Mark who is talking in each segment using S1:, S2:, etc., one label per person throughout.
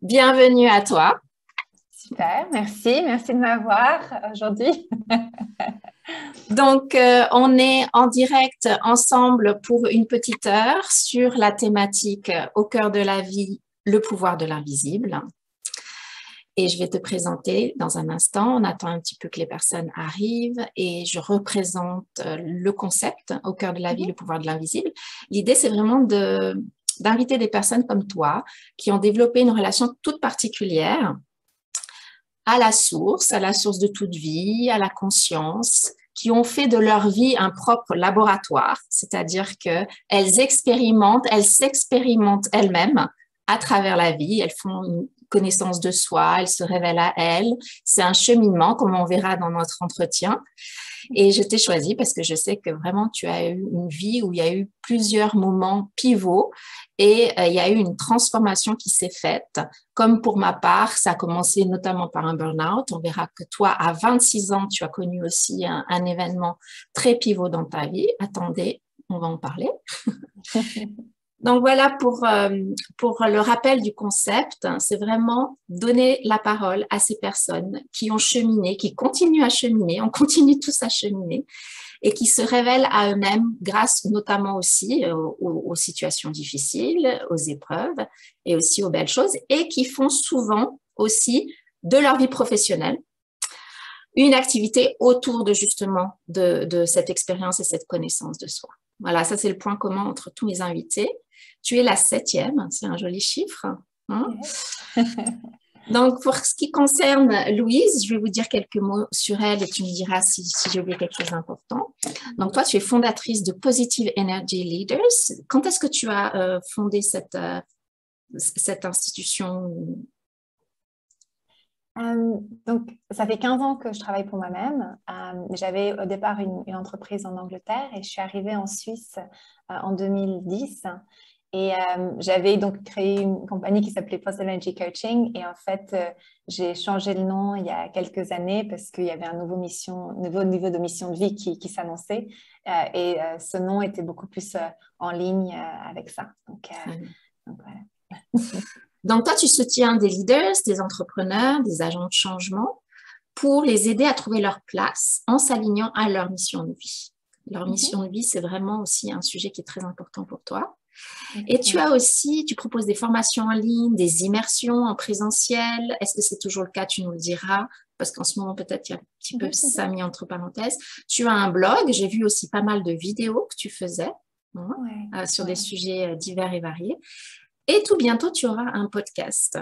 S1: Bienvenue à toi.
S2: Super, merci de m'avoir aujourd'hui.
S1: Donc, on est en direct ensemble pour une petite heure sur la thématique Au cœur de la vie, le pouvoir de l'invisible. Et je vais te présenter dans un instant. On attend un petit peu que les personnes arrivent et je représente le concept Au cœur de la vie, le pouvoir de l'invisible. L'idée, c'est vraiment d'inviter des personnes comme toi qui ont développé une relation toute particulière à la source de toute vie, à la conscience, qui ont fait de leur vie un propre laboratoire, c'est-à-dire qu'elles s'expérimentent elles-mêmes à travers la vie, elles font une connaissance de soi, elles se révèlent à elles. C'est un cheminement, comme on verra dans notre entretien. Et je t'ai choisi parce que je sais que vraiment tu as eu une vie où il y a eu plusieurs moments pivots et il y a eu une transformation qui s'est faite. Comme pour ma part, ça a commencé notamment par un burn-out. On verra que toi, à 26 ans, tu as connu aussi un événement très pivot dans ta vie. Attendez, on va en parler. Donc voilà pour le rappel du concept, c'est vraiment donner la parole à ces personnes qui ont cheminé, qui continuent à cheminer, on continue tous à cheminer et qui se révèlent à eux-mêmes grâce notamment aussi aux situations difficiles, aux épreuves et aussi aux belles choses et qui font souvent aussi de leur vie professionnelle une activité autour de justement de cette expérience et cette connaissance de soi. Voilà, ça c'est le point commun entre tous mes invités. Tu es la 7e, c'est un joli chiffre. Hein? Donc, pour ce qui concerne Louise, je vais vous dire quelques mots sur elle et tu me diras si j'ai oublié quelque chose d'important. Donc, toi, tu es fondatrice de Positive Energy Leaders. Quand est-ce que tu as fondé cette institution?
S2: Donc, ça fait 15 ans que je travaille pour moi-même. J'avais au départ une entreprise en Angleterre et je suis arrivée en Suisse en 2010. Et j'avais donc créé une compagnie qui s'appelait Positive Energy Coaching. Et en fait, j'ai changé le nom il y a quelques années parce qu'il y avait un nouveau niveau de mission de vie qui s'annonçait. Ce nom était beaucoup plus en ligne avec ça. Donc voilà.
S1: Donc, toi, tu soutiens des leaders, des entrepreneurs, des agents de changement pour les aider à trouver leur place en s'alignant à leur mission de vie. Leur mission de vie, c'est vraiment aussi un sujet qui est très important pour toi. Et tu proposes des formations en ligne, des immersions en présentiel. Est-ce que c'est toujours le cas? Tu nous le diras. Parce qu'en ce moment, peut-être, il y a un petit peu ça mis entre parenthèses. Tu as un blog. J'ai vu aussi pas mal de vidéos que tu faisais sur des sujets divers et variés. Et tout bientôt, tu auras un podcast.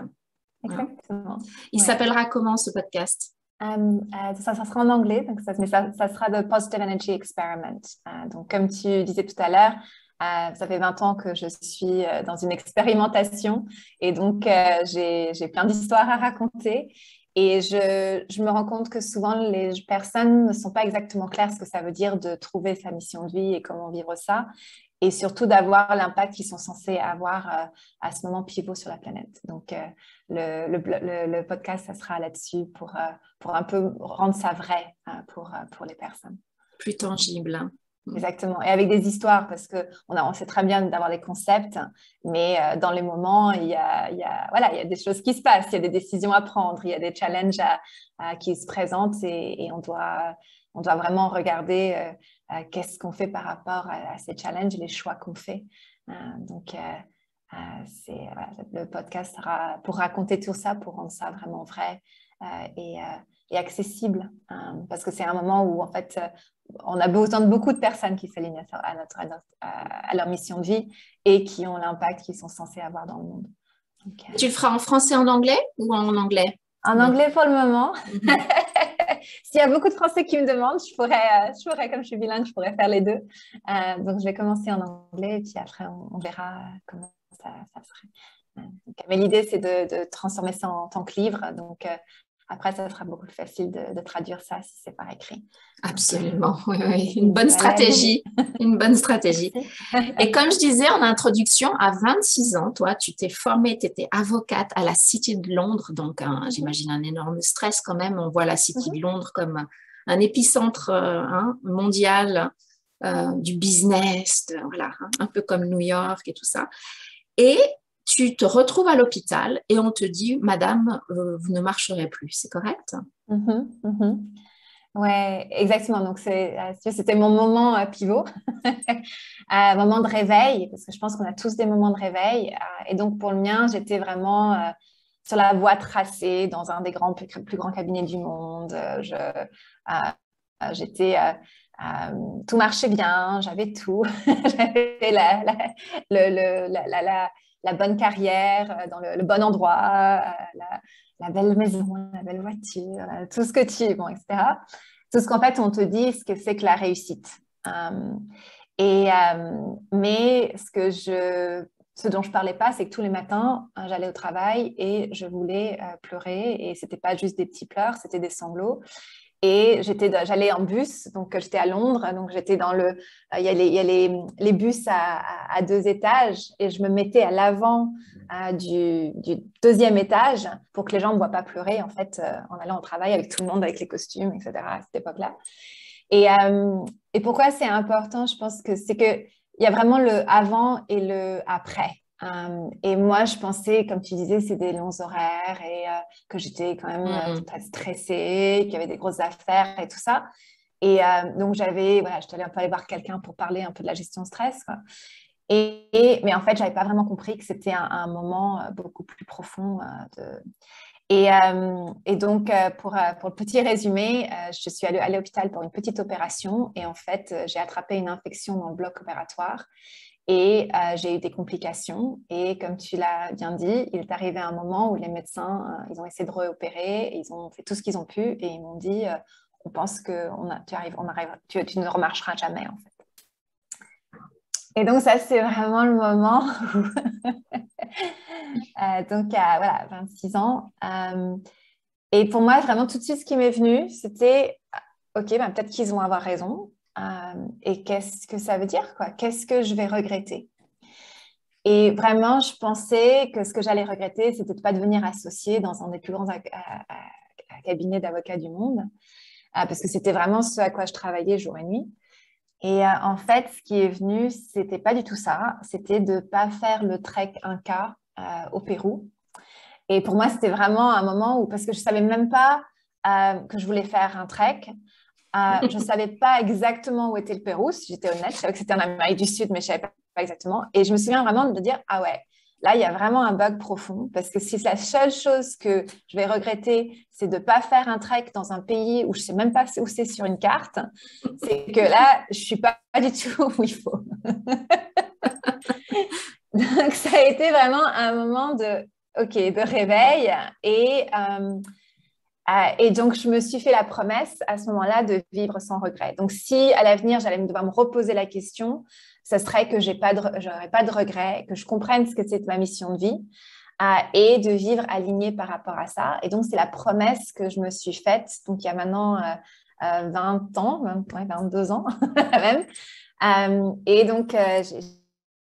S2: Exactement.
S1: Il s'appellera comment ce podcast?
S2: Ça sera en anglais, donc ça sera The Positive Energy Experiment. Donc, comme tu disais tout à l'heure, ça fait 20 ans que je suis dans une expérimentation et donc j'ai plein d'histoires à raconter. Et je me rends compte que souvent, les personnes ne sont pas exactement claires ce que ça veut dire de trouver sa mission de vie et comment vivre ça. Et surtout d'avoir l'impact qu'ils sont censés avoir à ce moment pivot sur la planète. Donc, le podcast, ça sera là-dessus pour un peu rendre ça vrai pour les personnes.
S1: Plus tangible.
S2: Exactement. Et avec des histoires, parce qu'on sait très bien d'avoir des concepts, mais dans les moments, il y a des choses qui se passent, il y a des décisions à prendre, il y a des challenges qui se présentent et on doit vraiment regarder qu'est-ce qu'on fait par rapport à ces challenges, les choix qu'on fait. Donc, le podcast sera pour raconter tout ça, pour rendre ça vraiment vrai et accessible. Parce que c'est un moment où, en fait, on a besoin de beaucoup de personnes qui s'alignent à leur mission de vie et qui ont l'impact qu'ils sont censés avoir dans le monde. Donc,
S1: tu le feras en français, en anglais ou en anglais?
S2: En anglais pour le moment. S'il y a beaucoup de Français qui me demandent, je pourrais, comme je suis bilingue, je pourrais faire les deux. Donc, je vais commencer en anglais et puis après, on verra comment ça serait. Mais l'idée, c'est de transformer ça en tant que livre. Donc, après, ça sera beaucoup plus facile de traduire ça si c'est par écrit.
S1: Absolument, oui. Une bonne stratégie. Une bonne stratégie. Et comme je disais en introduction, à 26 ans, toi, tu t'es formée, tu étais avocate à la City de Londres, donc j'imagine un énorme stress quand même. On voit la City de Londres comme un épicentre mondial du business, voilà, un peu comme New York et tout ça. Et tu te retrouves à l'hôpital et on te dit, Madame, vous ne marcherez plus, c'est correct?
S2: Mhm, mhm. Ouais, exactement. Donc, c'était mon moment pivot, moment de réveil, parce que je pense qu'on a tous des moments de réveil. Et donc, pour le mien, j'étais vraiment sur la voie tracée dans un des plus grands cabinets du monde. J'étais, tout marchait bien, j'avais tout. J'avais la bonne carrière dans le bon endroit, la belle maison, la belle voiture, tout ce que bon, etc. Tout ce qu'en fait, on te dit ce que c'est que la réussite. Mais ce dont je parlais pas, c'est que tous les matins, j'allais au travail et je voulais pleurer. Et c'était pas juste des petits pleurs, c'était des sanglots. Et j'allais en bus, donc j'étais à Londres, donc j'étais il y a les bus à 2 étages et je me mettais à l'avant du deuxième étage pour que les gens ne me voient pas pleurer en fait en allant au travail avec tout le monde, avec les costumes, etc. à cette époque-là. Et pourquoi c'est important, je pense que c'est qu'il y a vraiment le avant et le après. Et moi, je pensais, comme tu disais, c'est des longs horaires et que j'étais quand même très stressée, qu'il y avait des grosses affaires et tout ça. Et donc, j'étais allée un peu aller voir quelqu'un pour parler un peu de la gestion de stress, quoi. Mais en fait, je n'avais pas vraiment compris que c'était un moment beaucoup plus profond et donc, pour le petit résumé, je suis allée à l'hôpital pour une petite opération et en fait, j'ai attrapé une infection dans le bloc opératoire et j'ai eu des complications. Et comme tu l'as bien dit, il est arrivé un moment où les médecins, ils ont essayé de réopérer et ils ont fait tout ce qu'ils ont pu et ils m'ont dit, on pense que tu ne remarcheras jamais en fait. Et donc, ça, c'est vraiment le moment où donc, voilà, 26 ans. Et pour moi, vraiment, tout de suite, ce qui m'est venu, c'était, OK, ben, peut-être qu'ils vont avoir raison. Et qu'est-ce que ça veut dire, quoi? Qu'est-ce que je vais regretter? Et vraiment, je pensais que ce que j'allais regretter, c'était de ne pas devenir associée dans un des plus grands cabinets d'avocats du monde, parce que c'était vraiment ce à quoi je travaillais jour et nuit. Et en fait, ce qui est venu, c'était pas du tout ça. C'était de ne pas faire le trek Inca au Pérou. Et pour moi, c'était vraiment un moment où, parce que je ne savais même pas que je voulais faire un trek, je ne savais pas exactement où était le Pérou, si j'étais honnête. Je savais que c'était en Amérique du Sud, mais je ne savais pas exactement. Et je me souviens vraiment de me dire, ah ouais, là, il y a vraiment un bug profond, parce que si la seule chose que je vais regretter, c'est de ne pas faire un trek dans un pays où je ne sais même pas où c'est sur une carte, c'est que là, je ne suis pas du tout où il faut. Donc, ça a été vraiment un moment de réveil. Et donc, je me suis fait la promesse à ce moment-là de vivre sans regret. Donc, si à l'avenir, j'allais devoir me reposer la question, ce serait que je n'aurais pas de regret, que je comprenne ce que c'est ma mission de vie et de vivre alignée par rapport à ça. Et donc, c'est la promesse que je me suis faite, donc il y a maintenant 20 ans, 22 ans même. Et donc,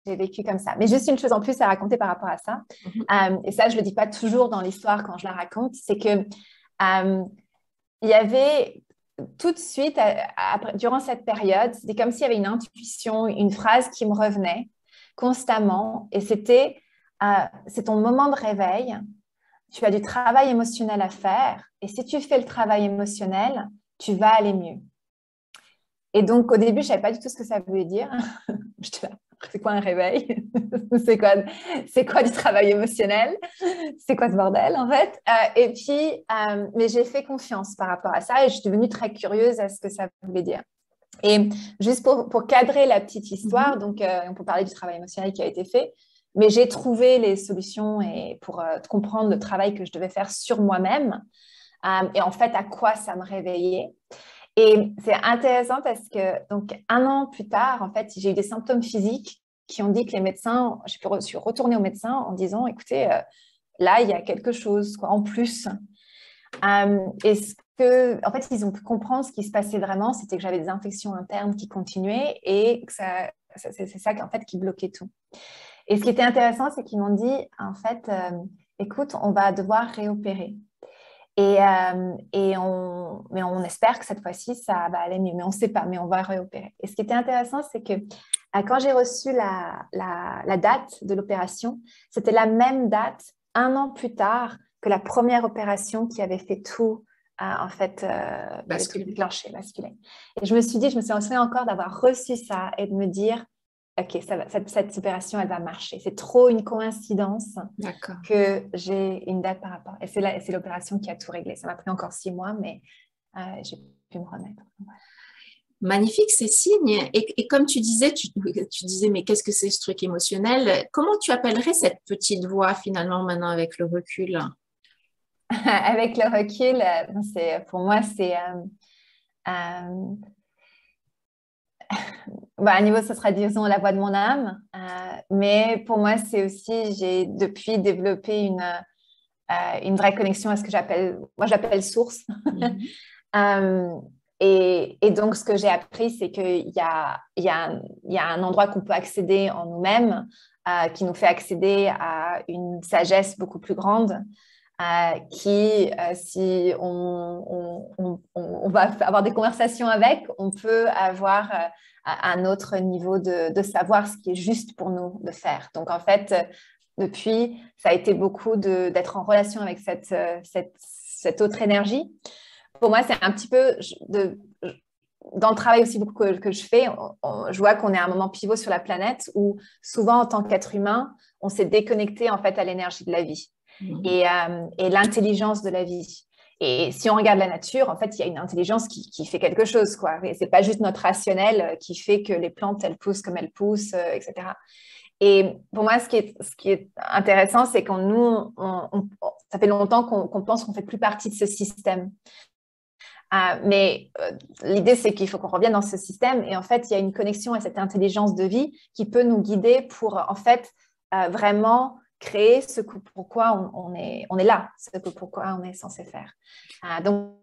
S2: j'ai vécu comme ça. Mais juste une chose en plus à raconter par rapport à ça, et ça, je ne le dis pas toujours dans l'histoire quand je la raconte, c'est que il y avait tout de suite, durant cette période, c'était comme s'il y avait une intuition, une phrase qui me revenait constamment. Et c'était, c'est ton moment de réveil. Tu as du travail émotionnel à faire. Et si tu fais le travail émotionnel, tu vas aller mieux. Et donc, au début, je ne savais pas du tout ce que ça voulait dire. J'étais là, c'est quoi un réveil? C'est quoi du travail émotionnel? C'est quoi ce bordel, en fait? Et puis, mais j'ai fait confiance par rapport à ça et je suis devenue très curieuse à ce que ça voulait dire. Et juste pour cadrer la petite histoire, donc on peut parler du travail émotionnel qui a été fait, mais j'ai trouvé les solutions et pour comprendre le travail que je devais faire sur moi-même et en fait à quoi ça me réveillait. Et c'est intéressant parce que donc 1 an plus tard, en fait, j'ai eu des symptômes physiques qui ont dit que les médecins, je suis retournée au médecin en disant, écoutez, là, il y a quelque chose quoi, en plus. En fait, ils ont pu comprendre ce qui se passait vraiment, c'était que j'avais des infections internes qui continuaient et que c'est ça en fait, qui bloquait tout. Et ce qui était intéressant, c'est qu'ils m'ont dit, en fait, écoute, on va devoir réopérer. Mais on espère que cette fois-ci, ça va aller mieux. Mais on ne sait pas, mais on va réopérer. Et ce qui était intéressant, c'est que Quand j'ai reçu la date de l'opération, c'était la même date, 1 an plus tard, que la première opération qui avait fait tout, en fait, avait tout déclenché, basculer. Et je me suis souviens encore d'avoir reçu ça et de me dire, OK, cette opération, elle va marcher. C'est trop une coïncidence que j'ai une date par rapport. Et c'est l'opération qui a tout réglé. Ça m'a pris encore 6 mois, mais j'ai pu me remettre.
S1: Magnifique, ces signes. Et comme tu disais, tu disais, mais qu'est-ce que c'est ce truc émotionnel? Comment tu appellerais cette petite voix finalement maintenant avec le recul?
S2: Avec le recul, pour moi, c'est... à niveau, ça sera, disons, la voix de mon âme. Mais pour moi, c'est aussi, j'ai depuis développé une vraie connexion à ce que j'appelle source. Et donc, ce que j'ai appris, c'est qu'il y a un endroit qu'on peut accéder en nous-mêmes, qui nous fait accéder à une sagesse beaucoup plus grande, qui, si on va avoir des conversations avec, on peut avoir un autre niveau de savoir ce qui est juste pour nous de faire. Donc, en fait, depuis, ça a été beaucoup d'être en relation avec cette autre énergie. Pour moi, c'est un petit peu dans le travail aussi beaucoup que je fais, je vois qu'on est à un moment pivot sur la planète où souvent, en tant qu'être humain, on s'est déconnecté en fait à l'énergie de la vie et l'intelligence de la vie. Et si on regarde la nature, en fait, il y a une intelligence qui fait quelque chose, quoi. Et c'est pas juste notre rationnel qui fait que les plantes, elles poussent comme elles poussent, etc. Et pour moi, ce qui est intéressant, c'est qu'on ça fait longtemps qu'on pense qu'on ne fait plus partie de ce système. Mais l'idée, c'est qu'il faut qu'on revienne dans ce système. Et en fait, il y a une connexion à cette intelligence de vie qui peut nous guider pour, en fait, vraiment créer ce pourquoi on est là, pourquoi on est censé faire. Donc,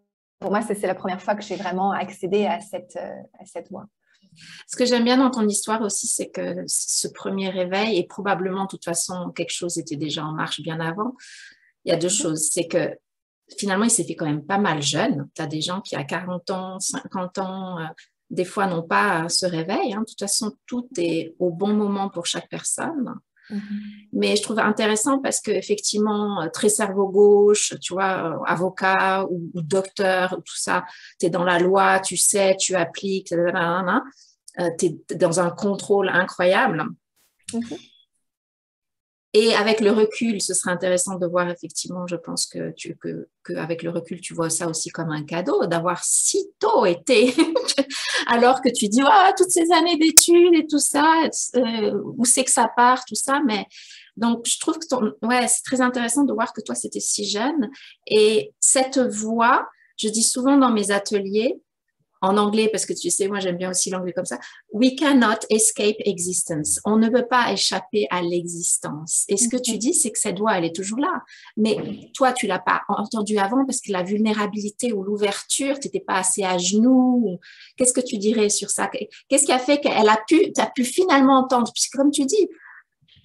S2: pour moi, c'est la première fois que j'ai vraiment accédé à cette voie.
S1: Ce que j'aime bien dans ton histoire aussi, c'est que ce premier réveil, et probablement, de toute façon, quelque chose était déjà en marche bien avant, il y a deux choses. C'est que finalement, il s'est fait quand même pas mal jeune. Tu as des gens qui, à 40 ans, 50 ans, des fois, n'ont pas ce réveil. De toute façon, tout est au bon moment pour chaque personne. Mais je trouve intéressant parce qu'effectivement, très cerveau gauche, tu vois, avocat ou docteur, tout ça, tu es dans la loi, tu sais, tu appliques, tu es dans un contrôle incroyable. Et avec le recul, ce serait intéressant de voir effectivement, je pense que avec le recul, tu vois ça aussi comme un cadeau, d'avoir si tôt été, alors que tu dis, toutes ces années d'études et tout ça, où c'est que ça part, tout ça. Mais donc, je trouve que c'est très intéressant de voir que toi, c'était si jeune. Et cette voix, je dis souvent dans mes ateliers, en anglais, parce que tu sais, moi j'aime bien aussi l'anglais comme ça, we cannot escape existence. On ne peut pas échapper à l'existence. Et ce que tu dis, c'est que cette voix, elle est toujours là. Mais toi, tu l'as pas entendue avant parce que la vulnérabilité ou l'ouverture, tu n'étais pas assez à genoux. Qu'est-ce que tu dirais sur ça? Qu'est-ce qui a fait qu'elle tu as pu finalement entendre? Puisque comme tu dis,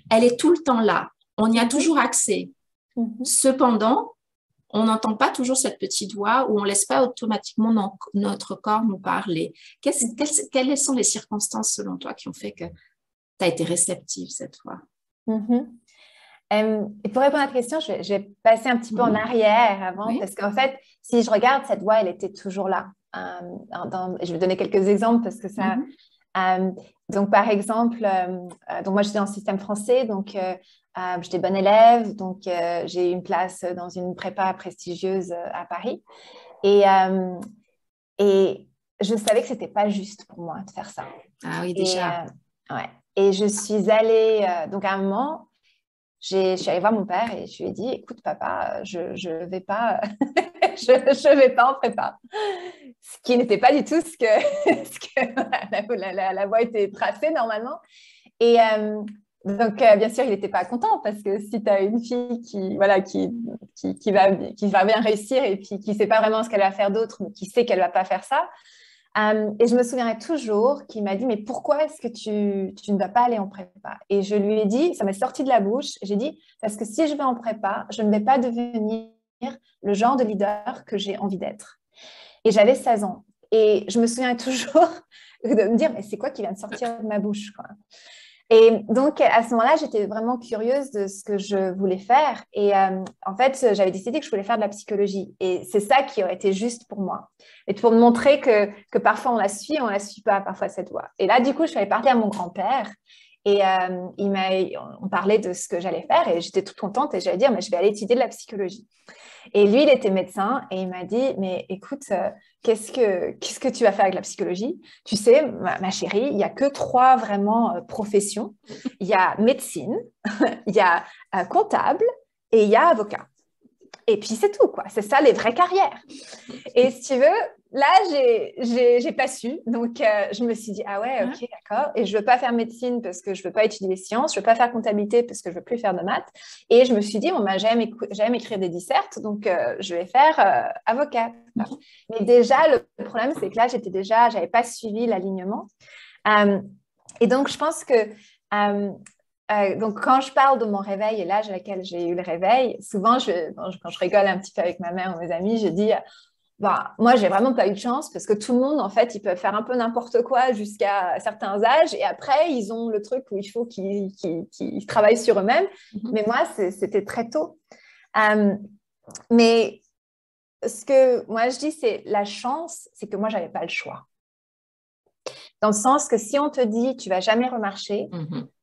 S1: elle est tout le temps là. On y a toujours accès. Cependant, on n'entend pas toujours cette petite voix ou on ne laisse pas automatiquement notre corps nous parler. Quelles sont les circonstances, selon toi, qui ont fait que tu as été réceptive cette fois?
S2: Et pour répondre à la question, je vais passer un petit peu en arrière avant, parce qu'en fait, si je regarde, cette voix, elle était toujours là. Je vais donner quelques exemples parce que ça... donc, par exemple, donc moi, j'étais dans le système français, donc j'étais bonne élève, donc j'ai eu une place dans une prépa prestigieuse à Paris. Et je savais que ce n'était pas juste pour moi de faire ça.
S1: Ah oui, déjà.
S2: Et je suis allée, donc à un moment, je suis allée voir mon père et je lui ai dit, écoute papa, je ne vais pas, je vais pas en prépa. Ce qui n'était pas du tout ce que la voie était tracée normalement. Et donc, bien sûr, il n'était pas content parce que si tu as une fille qui va bien réussir et puis qui ne sait pas vraiment ce qu'elle va faire d'autre, mais qui sait qu'elle ne va pas faire ça. Et je me souviendrai toujours qu'il m'a dit, mais pourquoi est-ce que tu ne vas pas aller en prépa? Et je lui ai dit, ça m'est sorti de la bouche, j'ai dit, parce que si je vais en prépa, je ne vais pas devenir le genre de leader que j'ai envie d'être. Et j'avais 16 ans. Et je me souviens toujours de me dire, mais c'est quoi qui vient de sortir de ma bouche, quoi. Et donc, à ce moment-là, j'étais vraiment curieuse de ce que je voulais faire. Et en fait, j'avais décidé que je voulais faire de la psychologie. Et c'est ça qui aurait été juste pour moi. Et pour me montrer que parfois on la suit, on ne la suit pas, parfois cette voie. Et là, du coup, je suis allée parler à mon grand-père. Et on parlait de ce que j'allais faire. Et j'étais toute contente. Et j'allais dire, mais je vais aller étudier de la psychologie. Et lui, il était médecin et il m'a dit, mais écoute, qu'est-ce que tu vas faire avec la psychologie? Tu sais, ma chérie, il n'y a que 3 vraiment professions. Il y a médecine, il y a comptable et il y a avocat. Et puis, c'est tout, quoi. C'est ça, les vraies carrières. Et si tu veux, là, j'ai pas su. Donc, je me suis dit, ah ouais, ok, d'accord. Et je veux pas faire médecine parce que je veux pas étudier les sciences. Je veux pas faire comptabilité parce que je veux plus faire de maths. Et je me suis dit, bon, bah, j'aime écrire des dissertes, donc je vais faire avocat. Mais déjà, le problème, c'est que là, j'avais pas suivi l'alignement. Et donc, je pense que donc, quand je parle de mon réveil et l'âge à laquelle j'ai eu le réveil, souvent, quand je rigole un petit peu avec ma mère ou mes amis, je dis, bah, moi, j'ai vraiment pas eu de chance parce que tout le monde, en fait, ils peuvent faire un peu n'importe quoi jusqu'à certains âges et après, ils ont le truc où il faut qu'ils travaillent sur eux-mêmes. Mais moi, c'était très tôt. Mais ce que moi, je dis, c'est la chance, c'est que moi, j'avais pas le choix. Dans le sens que si on te dit, tu vas jamais remarcher,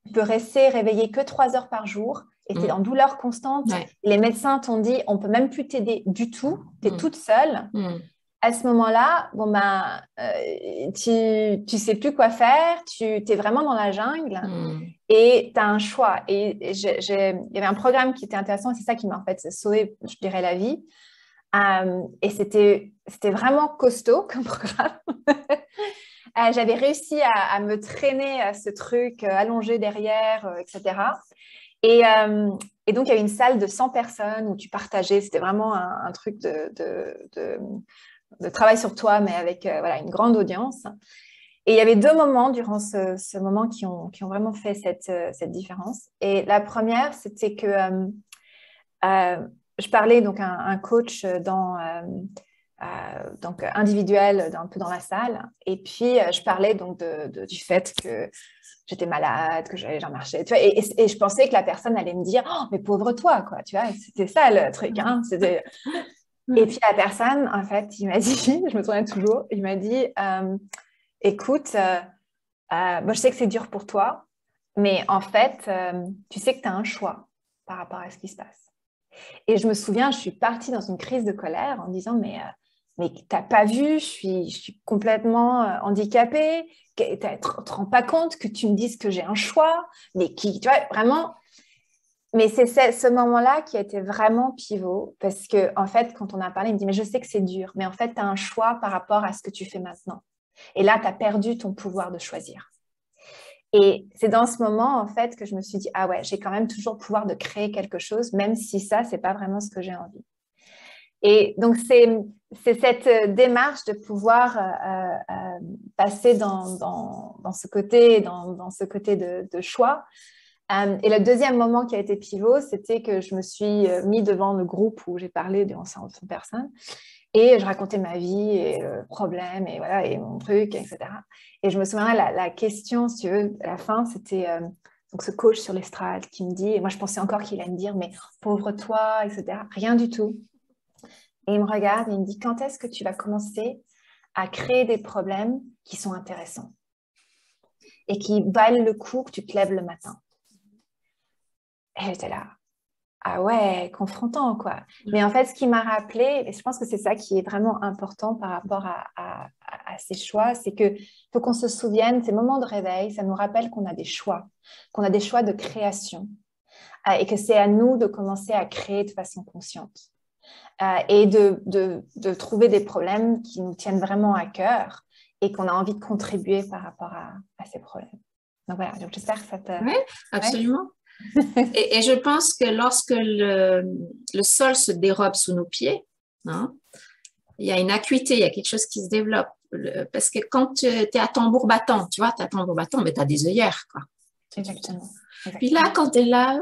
S2: tu peux rester réveillé que 3 heures par jour et tu es en douleur constante.
S1: Ouais.
S2: Les médecins t'ont dit, on peut même plus t'aider du tout, tu es toute seule. À ce moment-là, bon ben, tu sais plus quoi faire, tu es vraiment dans la jungle et tu as un choix. Et il y avait un programme qui était intéressant, c'est ça qui m'a en fait sauvé, je dirais, la vie. Et c'était vraiment costaud comme programme. J'avais réussi à me traîner à ce truc allongé derrière, etc. Et donc, il y avait une salle de 100 personnes où tu partageais. C'était vraiment un truc de travail sur toi, mais avec voilà, une grande audience. Et il y avait 2 moments durant ce moment qui ont vraiment fait cette différence. Et la première, c'était que je parlais donc à un coach donc individuel un peu dans la salle. Et puis, je parlais donc du fait que j'étais malade, que j'allais jamais marcher. Tu vois, et je pensais que la personne allait me dire « Oh, mais pauvre toi, quoi. » Tu vois, c'était ça le truc. Hein, c'était... Et puis, la personne, en fait, il m'a dit, je me souviens toujours, il m'a dit « Écoute, moi, je sais que c'est dur pour toi, mais en fait, tu sais que tu as un choix par rapport à ce qui se passe. » Et je me souviens, je suis partie dans une crise de colère en disant « Mais t'as pas vu, je suis complètement handicapée, tu ne te rends pas compte que tu me dises que j'ai un choix, mais qui, tu vois, vraiment... » Mais c'est ce moment-là qui a été vraiment pivot, parce que en fait, quand on a parlé, il me dit « Mais je sais que c'est dur, mais en fait, tu as un choix par rapport à ce que tu fais maintenant. Et là, tu as perdu ton pouvoir de choisir. » Et c'est dans ce moment, en fait, que je me suis dit « Ah ouais, j'ai quand même toujours le pouvoir de créer quelque chose, même si ça, c'est pas vraiment ce que j'ai envie. » Et donc, c'est cette démarche de pouvoir passer dans ce côté, dans ce côté de choix. Et le deuxième moment qui a été pivot, c'était que je me suis mis devant le groupe où j'ai parlé devant 100 personnes et je racontais ma vie et le problème et, voilà, et mon truc, etc. Et je me souviens, la question, si tu veux, à la fin, c'était donc ce coach sur l'estrade qui me dit, et moi je pensais encore qu'il allait me dire, mais pauvre toi, etc. Rien du tout. Et il me regarde et il me dit, quand est-ce que tu vas commencer à créer des problèmes qui sont intéressants et qui valent le coup que tu te lèves le matin? Et j'étais là, ah ouais, confrontant, quoi. Mais en fait, ce qui m'a rappelé, et je pense que c'est ça qui est vraiment important par rapport à ces choix, c'est qu'il faut qu'on se souvienne, ces moments de réveil, ça nous rappelle qu'on a des choix de création, et que c'est à nous de commencer à créer de façon consciente. Et de trouver des problèmes qui nous tiennent vraiment à cœur et qu'on a envie de contribuer par rapport à ces problèmes. Donc voilà, donc j'espère que ça te...
S1: Oui, absolument. Et je pense que lorsque le sol se dérobe sous nos pieds, hein, il y a une acuité, il y a quelque chose qui se développe. Parce que quand tu es à tambour battant, tu vois, tu as tambour battant, mais tu as des œillères, quoi.
S2: Exactement.
S1: Puis là, quand tu es là,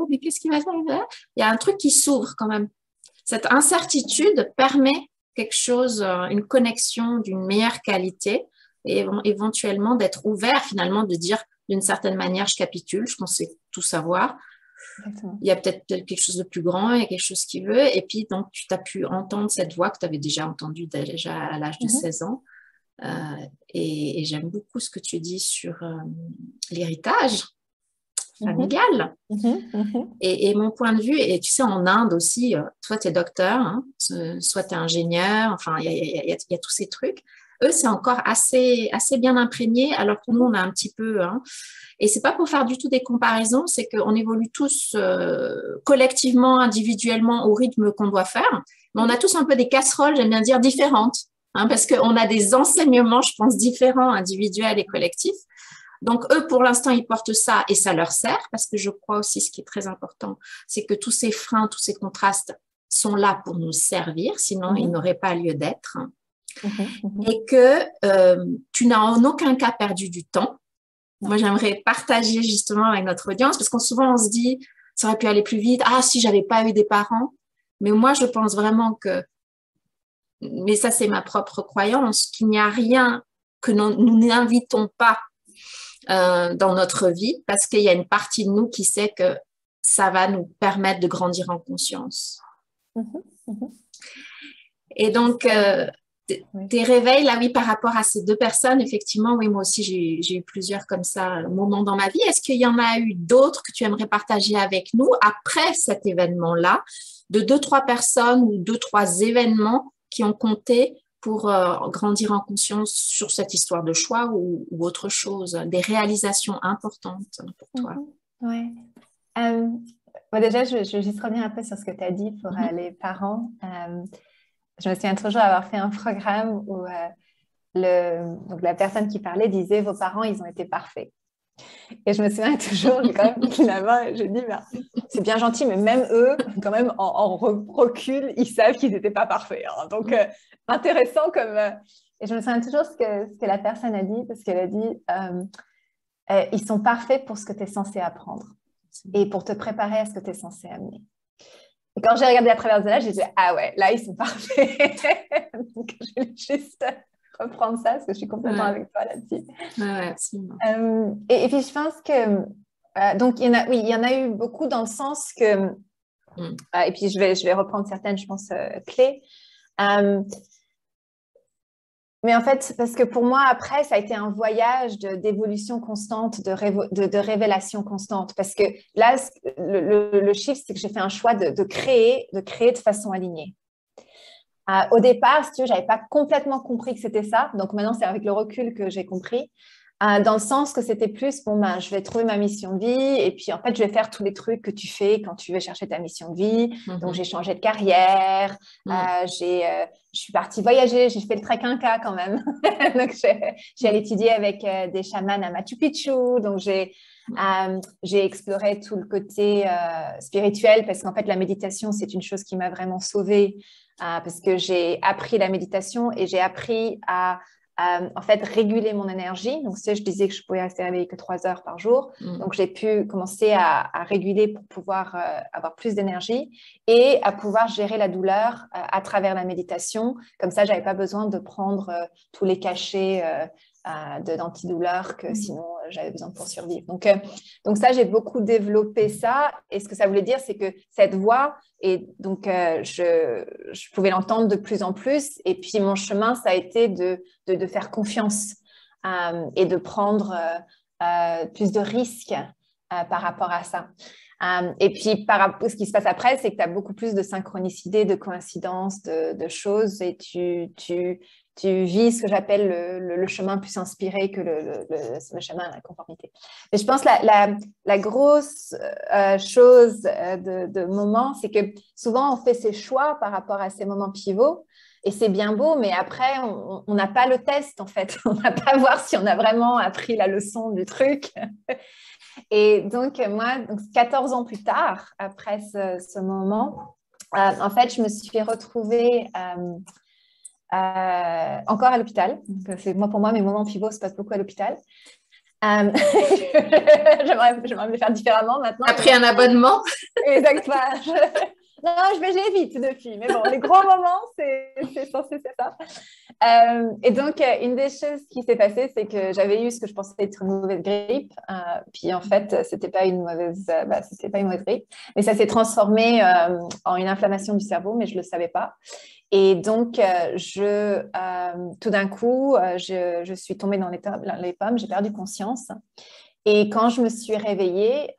S1: mais qu'est-ce qui va se faire? Il y a un truc qui s'ouvre quand même. Cette incertitude permet quelque chose, une connexion d'une meilleure qualité et éventuellement d'être ouvert finalement, de dire d'une certaine manière, je capitule, je pensais tout savoir.
S2: Exactement.
S1: Il y a peut-être quelque chose de plus grand, il y a quelque chose qui veut. Et puis, donc, tu as pu entendre cette voix que tu avais déjà entendue déjà à l'âge de 16 ans. Et j'aime beaucoup ce que tu dis sur l'héritage familial. Et mon point de vue, et tu sais, en Inde aussi, toi, tu es docteur, hein, soit tu es ingénieur, enfin, il y a tous ces trucs. Eux, c'est encore assez bien imprégné, alors que nous, on a un petit peu... Hein, et c'est pas pour faire du tout des comparaisons, c'est qu'on évolue tous collectivement, individuellement, au rythme qu'on doit faire, mais on a tous un peu des casseroles, j'aime bien dire, différentes, hein, parce qu'on a des enseignements, je pense, différents, individuels et collectifs. Donc, eux, pour l'instant, ils portent ça et ça leur sert, parce que je crois aussi, ce qui est très important, c'est que tous ces freins, tous ces contrastes sont là pour nous servir, sinon ils n'auraient pas lieu d'être. Et que tu n'as en aucun cas perdu du temps. Moi, j'aimerais partager justement avec notre audience, parce qu'on souvent on se dit, ça aurait pu aller plus vite. Ah, si j'avais pas eu des parents. Mais moi, je pense vraiment que, mais ça, c'est ma propre croyance, qu'il n'y a rien que nous n'invitons pas dans notre vie, parce qu'il y a une partie de nous qui sait que ça va nous permettre de grandir en conscience. Et donc, tes réveils, là, oui, par rapport à ces deux personnes, effectivement, oui, moi aussi, j'ai eu plusieurs comme ça moments dans ma vie. Est-ce qu'il y en a eu d'autres que tu aimerais partager avec nous après cet événement-là, de 2-3 personnes ou 2-3 événements qui ont compté pour grandir en conscience sur cette histoire de choix ou autre chose, des réalisations importantes pour toi?
S2: Oui. Bon, déjà, je vais juste revenir un peu sur ce que tu as dit pour les parents. Je me souviens toujours avoir fait un programme où donc la personne qui parlait disait « Vos parents, ils ont été parfaits ». Et je me souviens toujours, j'ai quand même pris la main et j'ai dit « C'est bien gentil, mais même eux, quand même, en recul, ils savent qu'ils n'étaient pas parfaits. Hein. » Donc, intéressant comme... Et je me souviens toujours ce que la personne a dit, parce qu'elle a dit « Ils sont parfaits pour ce que tu es censé apprendre et pour te préparer à ce que tu es censé amener. » Et quand j'ai regardé à travers cela, j'ai dit « Ah ouais, là, ils sont parfaits. » Donc, je vais juste reprendre ça, parce que je suis complètement avec toi là-dessus.
S1: Ouais, absolument.
S2: Et puis, je pense que... donc, il y en a eu beaucoup dans le sens que... et puis, je vais reprendre certaines, je pense, clés. Mais en fait, parce que pour moi, après, ça a été un voyage d'évolution constante, de révélation constante. Parce que là, le chiffre, c'est que j'ai fait un choix de créer de façon alignée. Au départ, si tu veux, je n'avais pas complètement compris que c'était ça. Donc maintenant, c'est avec le recul que j'ai compris. Dans le sens que c'était plus, bon, ben, je vais trouver ma mission de vie et puis en fait, je vais faire tous les trucs que tu fais quand tu veux chercher ta mission de vie. Donc, j'ai changé de carrière, je suis partie voyager, j'ai fait le trek Inca quand même. Donc, j'ai allé étudier avec des chamans à Machu Picchu. Donc, j'ai exploré tout le côté spirituel parce qu'en fait, la méditation, c'est une chose qui m'a vraiment sauvée parce que j'ai appris la méditation et j'ai appris à en fait, réguler mon énergie. Donc, je disais que je pouvais rester réveillée que 3 heures par jour. Donc, j'ai pu commencer à réguler pour pouvoir avoir plus d'énergie et à pouvoir gérer la douleur à travers la méditation. Comme ça, je n'avais pas besoin de prendre tous les cachets d'antidouleurs que sinon j'avais besoin pour survivre. Donc ça, j'ai beaucoup développé ça. Et ce que ça voulait dire, c'est que cette voix, et donc je pouvais l'entendre de plus en plus. Et puis mon chemin, ça a été de faire confiance et de prendre plus de risques par rapport à ça. Et puis, ce qui se passe après, c'est que tu as beaucoup plus de synchronicité, de coïncidences, de choses et tu vis ce que j'appelle le chemin plus inspiré que le chemin à la conformité. Et je pense la grosse chose de moment, c'est que souvent, on fait ses choix par rapport à ces moments pivots. Et c'est bien beau, mais après, on n'a pas le test, en fait. On n'a pas à voir si on a vraiment appris la leçon du truc. Et donc, moi, 14 ans plus tard, après ce moment, en fait, je me suis retrouvée encore à l'hôpital. Pour moi, mes moments pivots se passent beaucoup à l'hôpital. J'aimerais le faire différemment maintenant.
S1: Tu as pris un abonnement?
S2: Exactement. Non, j'ai vite depuis, mais bon, les gros moments, c'est censé c'est ça. Et donc, une des choses qui s'est passée, c'est que j'avais eu ce que je pensais être une mauvaise grippe. Puis en fait, c'était pas une mauvaise grippe, mais ça s'est transformé en une inflammation du cerveau, mais je le savais pas. Et donc, tout d'un coup, je suis tombée dans les pommes, j'ai perdu conscience. Et quand je me suis réveillée,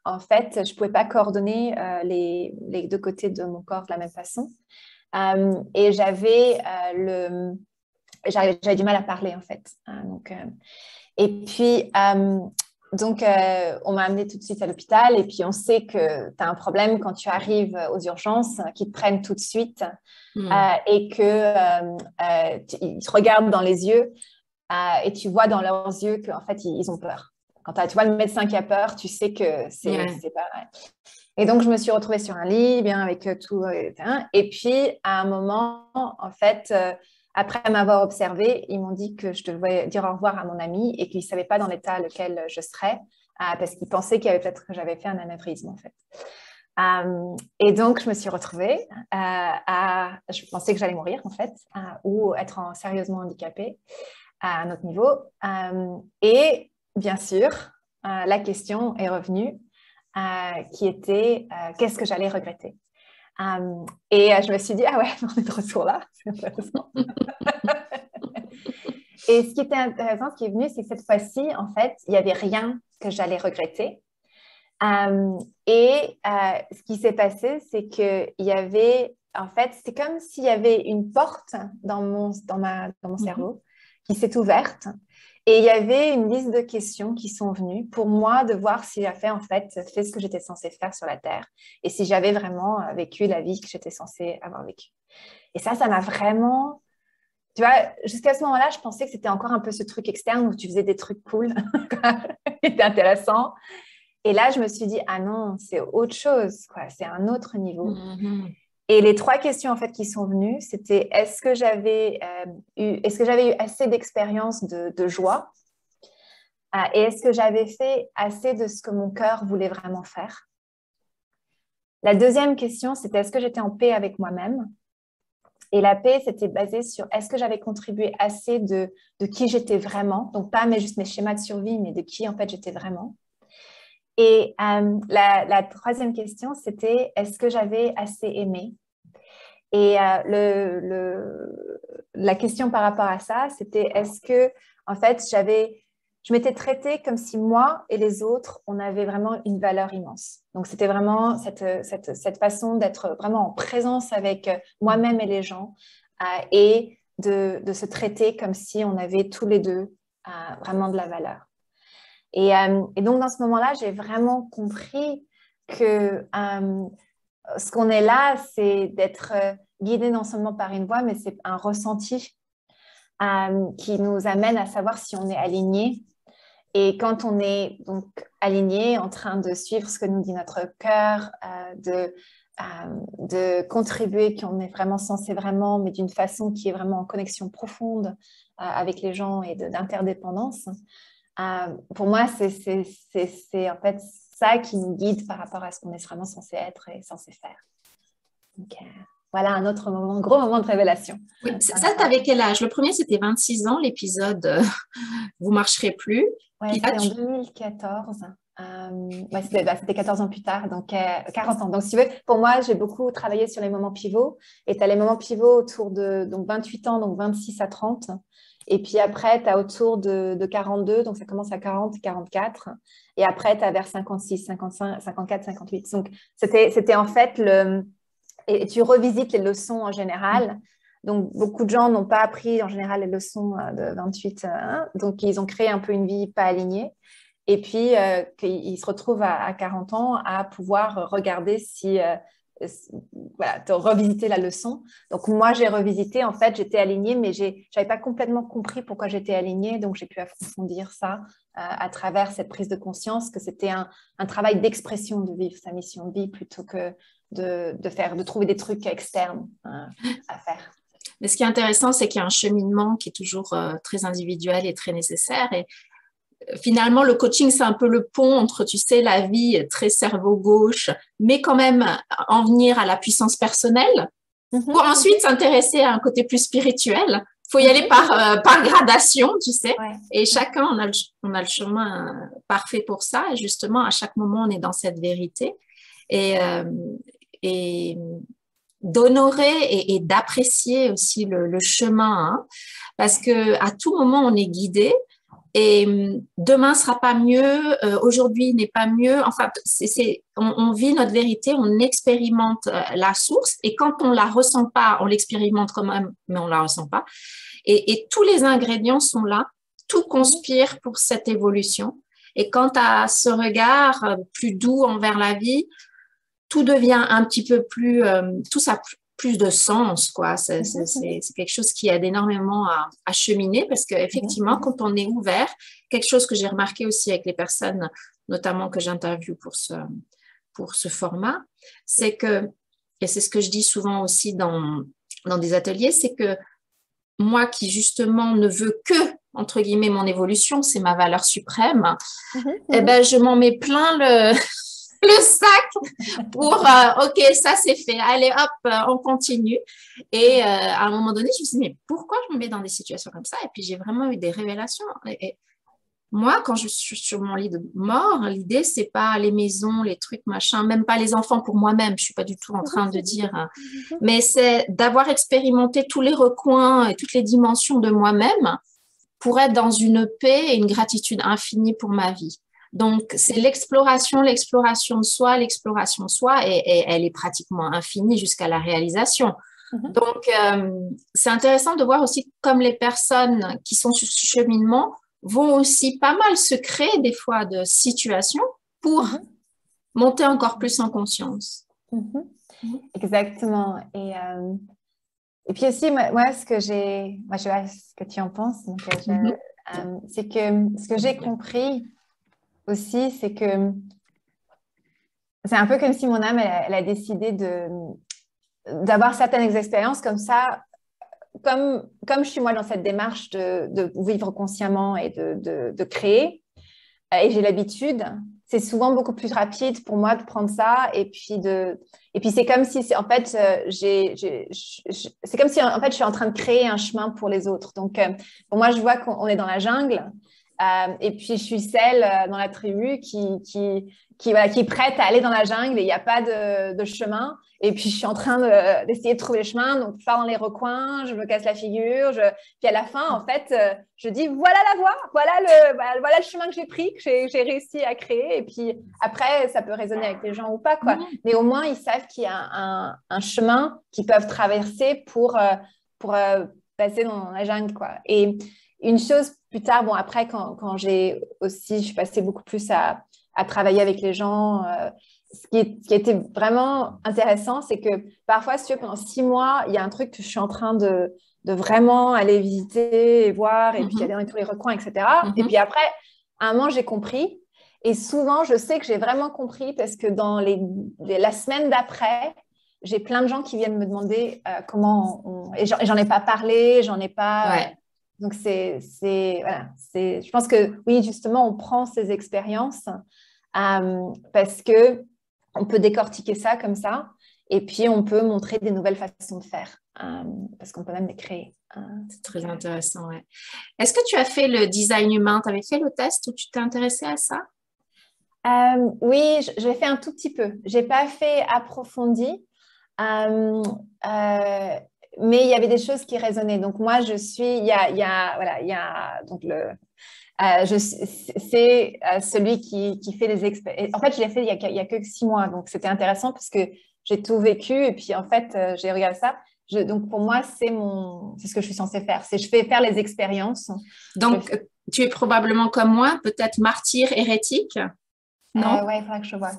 S2: en fait, je ne pouvais pas coordonner les deux côtés de mon corps de la même façon. Et j'avais du mal à parler, en fait. Et puis, on m'a amenée tout de suite à l'hôpital. Et puis, on sait que tu as un problème quand tu arrives aux urgences, qui te prennent tout de suite et qu'ils te regardent dans les yeux et tu vois dans leurs yeux qu'en fait, ils ont peur. Quand tu vois le médecin qui a peur, tu sais que c'est pas vrai. Et donc, je me suis retrouvée sur un lit, bien avec tout. Et puis, à un moment, en fait, après m'avoir observée, ils m'ont dit que je devais dire au revoir à mon ami et qu'ils ne savaient pas dans l'état lequel je serais parce qu'ils pensaient qu'il y avait peut-être que j'avais fait un anévrisme, en fait. Et donc, je me suis retrouvée je pensais que j'allais mourir, en fait, ou être sérieusement handicapée à un autre niveau. Et bien sûr, la question est revenue qui était qu'est-ce que j'allais regretter. Et je me suis dit, ah ouais, on est de retour là, c'est intéressant. Et ce qui était intéressant, ce qui est venu, c'est que cette fois-ci, en fait, il n'y avait rien que j'allais regretter. Ce qui s'est passé, c'est qu'il y avait, en fait, c'est comme s'il y avait une porte dans mon cerveau qui s'est ouverte. Et il y avait une liste de questions qui sont venues pour moi de voir si j'avais en fait fait ce que j'étais censée faire sur la Terre et si j'avais vraiment vécu la vie que j'étais censée avoir vécue. Et ça m'a vraiment... Tu vois, jusqu'à ce moment-là, je pensais que c'était encore un peu ce truc externe où tu faisais des trucs cool, qui étaient intéressants. Et là, je me suis dit, ah non, c'est autre chose, quoi. C'est un autre niveau. Et les 3 questions en fait qui sont venues, c'était est-ce que j'avais eu assez d'expérience de joie et est-ce que j'avais fait assez de ce que mon cœur voulait vraiment faire. La deuxième question, c'était est-ce que j'étais en paix avec moi-même. Et la paix, c'était basé sur est-ce que j'avais contribué assez de qui j'étais vraiment, donc pas juste mes schémas de survie, mais de qui en fait j'étais vraiment. Et la troisième question, c'était est-ce que j'avais assez aimé. Et la question par rapport à ça, c'était est-ce que, en fait, je m'étais traitée comme si moi et les autres, on avait vraiment une valeur immense. Donc, c'était vraiment cette façon d'être vraiment en présence avec moi-même et les gens et de se traiter comme si on avait tous les deux vraiment de la valeur. Et donc, dans ce moment-là, j'ai vraiment compris que ce qu'on est là, c'est d'être guidé non seulement par une voix, mais c'est un ressenti qui nous amène à savoir si on est aligné. Et quand on est donc aligné, en train de suivre ce que nous dit notre cœur, de contribuer, qu'on est vraiment censé vraiment, mais d'une façon qui est vraiment en connexion profonde avec les gens et d'interdépendance, pour moi, c'est en fait ça qui nous guide par rapport à ce qu'on est vraiment censé être et censé faire. Donc, voilà un autre moment, gros moment de révélation.
S1: Oui, ça, tu avais quel âge? Le premier, c'était 26 ans, l'épisode Vous ne marcherez plus.
S2: Oui, c'était en 2014. C'était 14 ans plus tard, donc 40 ans. Donc, si tu veux, pour moi, j'ai beaucoup travaillé sur les moments pivots. Et tu as les moments pivots autour de 28 ans, donc 26 à 30. Et puis après, tu as autour de 42, donc ça commence à 40, 44. Et après, tu as vers 56, 55, 54, 58. Donc, c'était en fait et tu revisites les leçons en général. Donc, beaucoup de gens n'ont pas appris en général les leçons de 28. Donc, ils ont créé un peu une vie pas alignée. Et puis, ils se retrouvent à 40 ans à pouvoir regarder voilà, de revisiter la leçon. Donc, moi, j'ai revisité. En fait, j'étais alignée, mais je n'avais pas complètement compris pourquoi j'étais alignée. Donc, j'ai pu approfondir ça à travers cette prise de conscience que c'était un travail d'expression de vivre sa mission de vie plutôt que de trouver des trucs externes à faire.
S1: Mais ce qui est intéressant, c'est qu'il y a un cheminement qui est toujours très individuel et très nécessaire. Et finalement, le coaching, c'est un peu le pont entre, tu sais, la vie très cerveau gauche, mais quand même en venir à la puissance personnelle, pour ensuite s'intéresser à un côté plus spirituel. Il faut y aller par gradation, tu sais.
S2: Ouais.
S1: Et chacun, on a le chemin parfait pour ça. Et justement, à chaque moment, on est dans cette vérité. Et d'honorer et d'apprécier aussi le chemin, hein, parce que à tout moment, on est guidé. Et demain sera pas mieux, aujourd'hui n'est pas mieux. Enfin, on vit notre vérité, on expérimente la source, et quand on la ressent pas, on l'expérimente quand même, mais on la ressent pas. Et tous les ingrédients sont là, tout conspire pour cette évolution. Et quant à ce regard plus doux envers la vie, tout devient un petit peu plus, tout ça plus de sens, quoi. C'est quelque chose qui aide énormément à cheminer, parce qu'effectivement, quand on est ouvert, quelque chose que j'ai remarqué aussi avec les personnes, notamment que j'interviewe pour ce format, c'est que, et c'est ce que je dis souvent aussi dans des ateliers, c'est que moi qui justement ne veux que, entre guillemets, mon évolution, c'est ma valeur suprême, eh ben, je m'en mets plein le sac pour ok, ça c'est fait, allez hop, on continue. Et à un moment donné, je me suis dit, mais pourquoi je me mets dans des situations comme ça? Et puis j'ai vraiment eu des révélations. Et moi, quand je suis sur mon lit de mort, l'idée c'est pas les maisons, les trucs machin, même pas les enfants pour moi-même, je suis pas du tout en train de dire, mais c'est d'avoir expérimenté tous les recoins et toutes les dimensions de moi-même pour être dans une paix et une gratitude infinie pour ma vie. Donc, c'est l'exploration de soi, et elle est pratiquement infinie jusqu'à la réalisation. Donc, c'est intéressant de voir aussi comme les personnes qui sont sur ce cheminement vont aussi pas mal se créer des fois de situations pour monter encore plus en conscience.
S2: Exactement. Et puis aussi, moi, je sais pas ce que tu en penses, donc, c'est que ce que j'ai compris aussi, c'est que c'est un peu comme si mon âme, elle a décidé d'avoir certaines expériences comme ça, comme je suis moi dans cette démarche de vivre consciemment et de créer, et j'ai l'habitude, c'est souvent beaucoup plus rapide pour moi de prendre ça, et puis c'est comme si, en fait, c'est comme si, en fait, je suis en train de créer un chemin pour les autres. Donc, pour moi, je vois qu'on est dans la jungle, et puis je suis celle dans la tribu qui est prête à aller dans la jungle, et il n'y a pas de chemin. Et puis je suis en train d'essayer de trouver le chemin, donc je pars dans les recoins, je me casse la figure, puis à la fin, en fait, je dis voilà la voie, voilà le chemin que j'ai pris, que j'ai réussi à créer. Et puis après, ça peut résonner avec les gens ou pas, quoi. Mais au moins, ils savent qu'il y a un chemin qu'ils peuvent traverser pour passer dans la jungle, quoi. Et une chose plus tard, bon, après, quand je suis passée beaucoup plus à travailler avec les gens, ce qui était vraiment intéressant, c'est que parfois, si tu veux, pendant 6 mois, il y a un truc que je suis en train de vraiment aller visiter et voir, et puis aller dans tous les recoins, etc. Et puis après, à un moment, j'ai compris. Et souvent, je sais que j'ai vraiment compris parce que dans la semaine d'après, j'ai plein de gens qui viennent me demander comment et j'en ai pas parlé, j'en ai pas...
S1: Ouais.
S2: Donc, voilà, je pense que oui, justement, on prend ces expériences parce qu'on peut décortiquer ça comme ça, et puis on peut montrer des nouvelles façons de faire, parce qu'on peut même les créer.
S1: C'est très intéressant, ouais. Est-ce que tu as fait le design humain? Tu avais fait le test ou tu t'es intéressée à ça?
S2: Oui, je l'ai fait un tout petit peu. Je n'ai pas fait approfondi. Mais il y avait des choses qui résonnaient. Donc, moi, c'est celui qui fait les expériences. En fait, je l'ai fait il y a que 6 mois. Donc, c'était intéressant parce que j'ai tout vécu. Et puis, en fait, j'ai regardé ça. Donc, pour moi, c'est ce que je suis censée faire. Je fais faire les expériences.
S1: Donc, tu es probablement comme moi, peut-être martyr hérétique? Non?
S2: Oui, il faudra que je vois.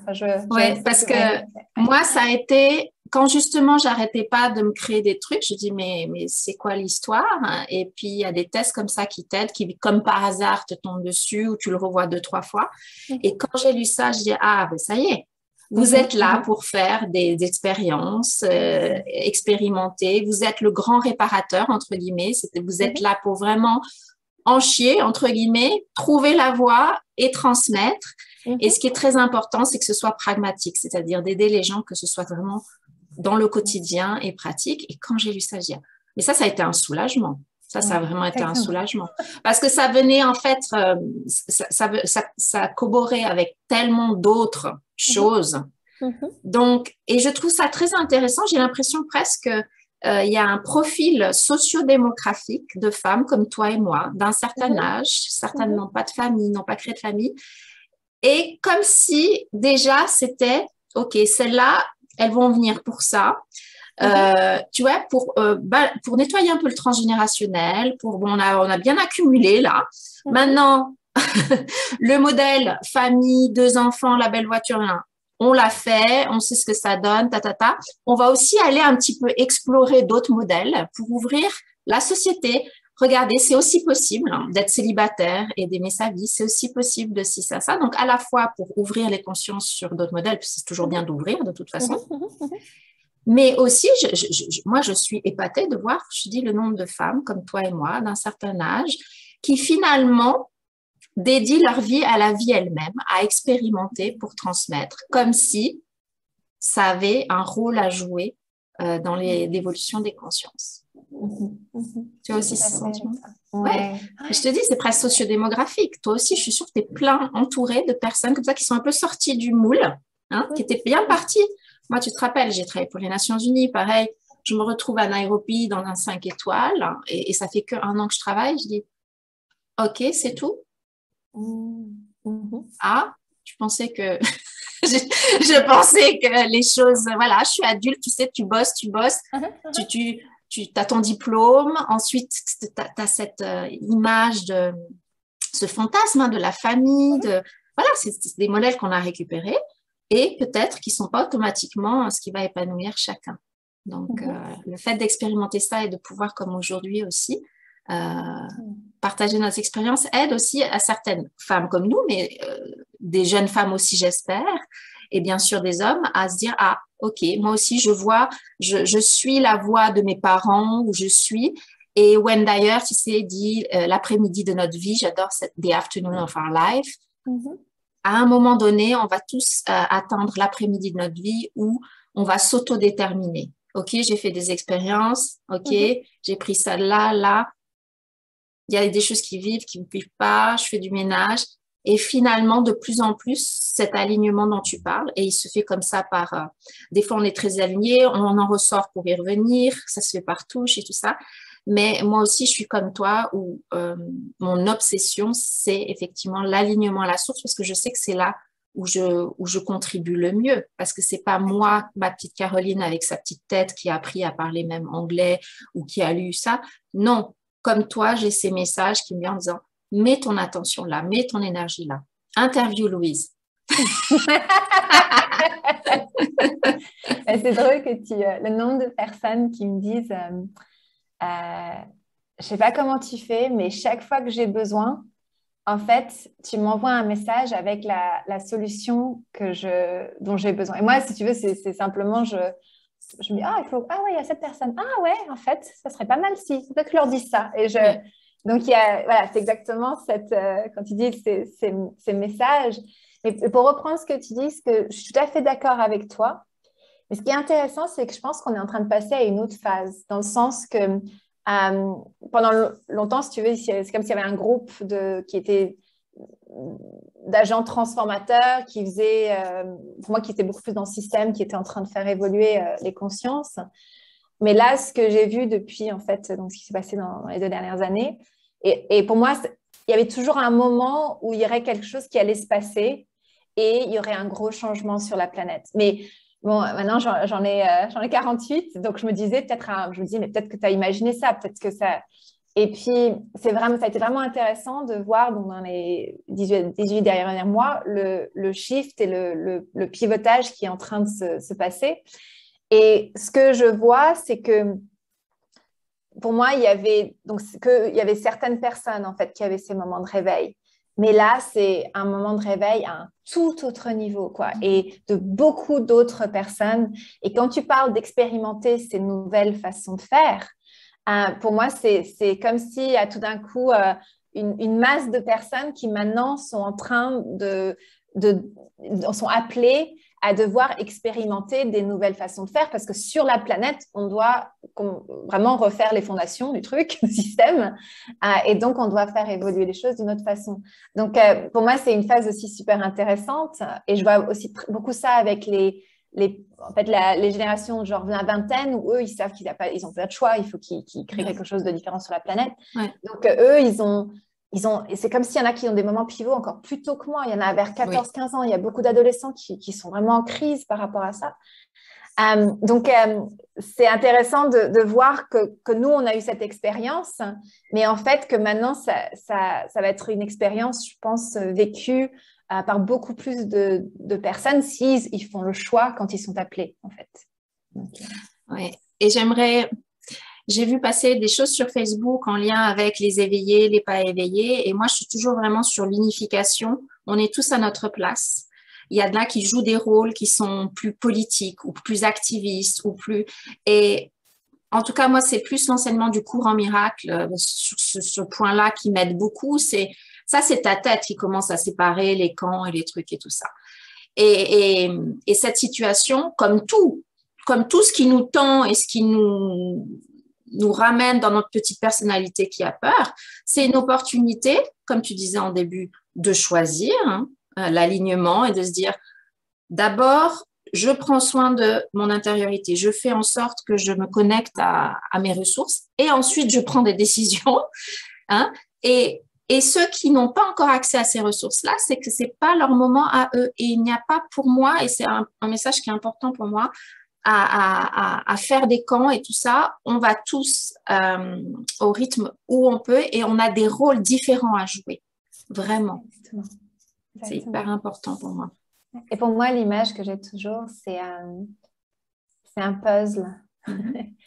S1: Parce que moi, ça a été... Quand justement, j'arrêtais pas de me créer des trucs, je dis, mais c'est quoi l'histoire? Et puis, il y a des tests comme ça qui t'aident, qui, comme par hasard, te tombent dessus ou tu le revois 2-3 fois. Et quand j'ai lu ça, je dis, ah, ben ça y est, vous êtes là pour faire des expériences, expérimenter. Vous êtes le grand réparateur, entre guillemets. Vous êtes là pour vraiment en chier, entre guillemets, trouver la voie et transmettre. Et ce qui est très important, c'est que ce soit pragmatique, c'est-à-dire d'aider les gens, que ce soit vraiment dans le quotidien et pratique. Et quand j'ai lu ça, j'ai dit, mais ça a été un soulagement. Ça a vraiment été un soulagement. Parce que ça venait, en fait, ça corroborait avec tellement d'autres choses. Donc, et je trouve ça très intéressant. J'ai l'impression presque il y a un profil sociodémographique de femmes comme toi et moi, d'un certain âge, certaines n'ont pas de famille, n'ont pas créé de famille, et comme si déjà c'était, ok, celles-là, elles vont venir pour ça, tu vois, pour nettoyer un peu le transgénérationnel, on a bien accumulé là. Maintenant, le modèle famille, 2 enfants, la belle voiture, là, on l'a fait, on sait ce que ça donne, On va aussi aller un petit peu explorer d'autres modèles pour ouvrir la société. Regardez, c'est aussi possible d'être célibataire et d'aimer sa vie, c'est aussi possible de ci, ça. Donc, à la fois pour ouvrir les consciences sur d'autres modèles, puis c'est toujours bien d'ouvrir de toute façon, mais aussi, moi, je suis épatée de voir, je dis, le nombre de femmes comme toi et moi, d'un certain âge, qui finalement dédient leur vie à la vie elle-même, à expérimenter pour transmettre, comme si ça avait un rôle à jouer dans l'évolution des consciences. Tu as aussi ce sentiment? Ouais. Je te dis, c'est presque sociodémographique. Toi aussi, je suis sûre que tu es plein entouré de personnes comme ça qui sont un peu sorties du moule, qui étaient bien parties. Moi, tu te rappelles, j'ai travaillé pour les Nations Unies, pareil. Je me retrouve à Nairobi dans un 5 étoiles et ça fait qu'1 an que je travaille. Je dis, OK, c'est tout. Ah, je pensais que je pensais que les choses, voilà, je suis adulte, tu sais, tu bosses, tu as ton diplôme, ensuite tu as cette image de ce fantasme de la famille, voilà, c'est des modèles qu'on a récupérés et peut-être qui ne sont pas automatiquement ce qui va épanouir chacun. Donc, le fait d'expérimenter ça et de pouvoir, comme aujourd'hui aussi, partager nos expériences aide aussi à certaines femmes comme nous, mais des jeunes femmes aussi, j'espère, et bien sûr des hommes, à se dire, ah, ok, moi aussi je vois, je suis la voix de mes parents, ou je suis, et Wayne Dyer, tu sais, dit l'après-midi de notre vie, j'adore cette The Afternoon of Our Life. À un moment donné, on va tous atteindre l'après-midi de notre vie où on va s'autodéterminer. Ok, j'ai fait des expériences, ok, j'ai pris ça là, il y a des choses qui vivent, qui ne vivent pas, je fais du ménage. Et finalement, de plus en plus, cet alignement dont tu parles, et il se fait comme ça par... des fois, on est très aligné, on en ressort pour y revenir, ça se fait par touche et tout ça. Mais moi aussi, je suis comme toi, où mon obsession, c'est effectivement l'alignement à la source, parce que je sais que c'est là où je contribue le mieux. Parce que c'est pas moi, ma petite Caroline, avec sa petite tête, qui a appris à parler même anglais ou qui a lu ça. Non. Comme toi, j'ai ces messages qui me viennent en disant « Mets ton attention là, mets ton énergie là. » Interview Louise.
S2: C'est drôle que le nombre de personnes qui me disent je ne sais pas comment tu fais, mais chaque fois que j'ai besoin, en fait, tu m'envoies un message avec la solution dont j'ai besoin. Et moi, si tu veux, c'est simplement, je me dis, ah ouais, il y a cette personne. Ah ouais, en fait, ça serait pas mal si peut-être que je leur dis ça. Et donc, voilà, c'est exactement quand tu dis ces messages. Et pour reprendre ce que tu dis, je suis tout à fait d'accord avec toi. Mais ce qui est intéressant, c'est que je pense qu'on est en train de passer à une autre phase, dans le sens que pendant longtemps, si tu veux, c'est comme s'il y avait un groupe qui était d'agents transformateurs qui faisaient, pour moi qui était beaucoup plus dans le système, qui était en train de faire évoluer les consciences. Mais là, ce que j'ai vu depuis, en fait, donc ce qui s'est passé dans les 2 dernières années, et pour moi, il y avait toujours un moment où il y aurait quelque chose qui allait se passer et il y aurait un gros changement sur la planète. Mais bon, maintenant, j'en ai 48, donc je me disais mais peut-être que tu as imaginé ça, peut-être que ça... Et puis, ça a été vraiment intéressant de voir dans les 18 derniers mois le shift et le pivotage qui est en train de se passer. Et ce que je vois, c'est que pour moi, il y avait certaines personnes en fait qui avaient ces moments de réveil. Mais là, c'est un moment de réveil à un tout autre niveau, quoi, et de beaucoup d'autres personnes. Et quand tu parles d'expérimenter ces nouvelles façons de faire, pour moi, c'est comme si tout d'un coup, une masse de personnes qui maintenant sont en train sont appelées à devoir expérimenter des nouvelles façons de faire parce que sur la planète, on doit vraiment refaire les fondations du truc, du système, et donc on doit faire évoluer les choses d'une autre façon. Donc, pour moi, c'est une phase aussi super intéressante et je vois aussi beaucoup ça avec les générations genre la vingtaine où eux, ils savent qu'ils n'ont pas de choix, il faut qu'ils créent quelque chose de différent sur la planète. Ouais. Donc, eux, et c'est comme s'il y en a qui ont des moments pivots encore plus tôt que moi. Il y en a vers 14-15 ans. Il y a beaucoup d'adolescents qui sont vraiment en crise par rapport à ça. Donc, c'est intéressant de voir que nous, on a eu cette expérience, mais en fait, que maintenant, ça va être une expérience, je pense, vécue par beaucoup plus de personnes s'ils ils font le choix quand ils sont appelés, en fait.
S1: Oui, et j'ai vu passer des choses sur Facebook en lien avec les éveillés, les pas éveillés, et moi, je suis toujours vraiment sur l'unification. On est tous à notre place. Il y a de là qui jouent des rôles qui sont plus politiques ou plus activistes ou plus... Et en tout cas, moi, c'est plus l'enseignement du courant miracle sur ce point-là qui m'aide beaucoup. C'est ta tête qui commence à séparer les camps et les trucs et tout ça. Et cette situation, comme tout ce qui nous tend et ce qui nous ramène dans notre petite personnalité qui a peur, c'est une opportunité, comme tu disais en début, de choisir l'alignement et de se dire, d'abord, je prends soin de mon intériorité, je fais en sorte que je me connecte à mes ressources et ensuite je prends des décisions. Et ceux qui n'ont pas encore accès à ces ressources-là, c'est que ce n'est pas leur moment à eux. Et il n'y a pas pour moi, et c'est un message qui est important pour moi, à faire des camps et tout ça, on va tous au rythme où on peut et on a des rôles différents à jouer. Vraiment. Exactement. C'est hyper important pour moi.
S2: Et pour moi, l'image que j'ai toujours, c'est un puzzle.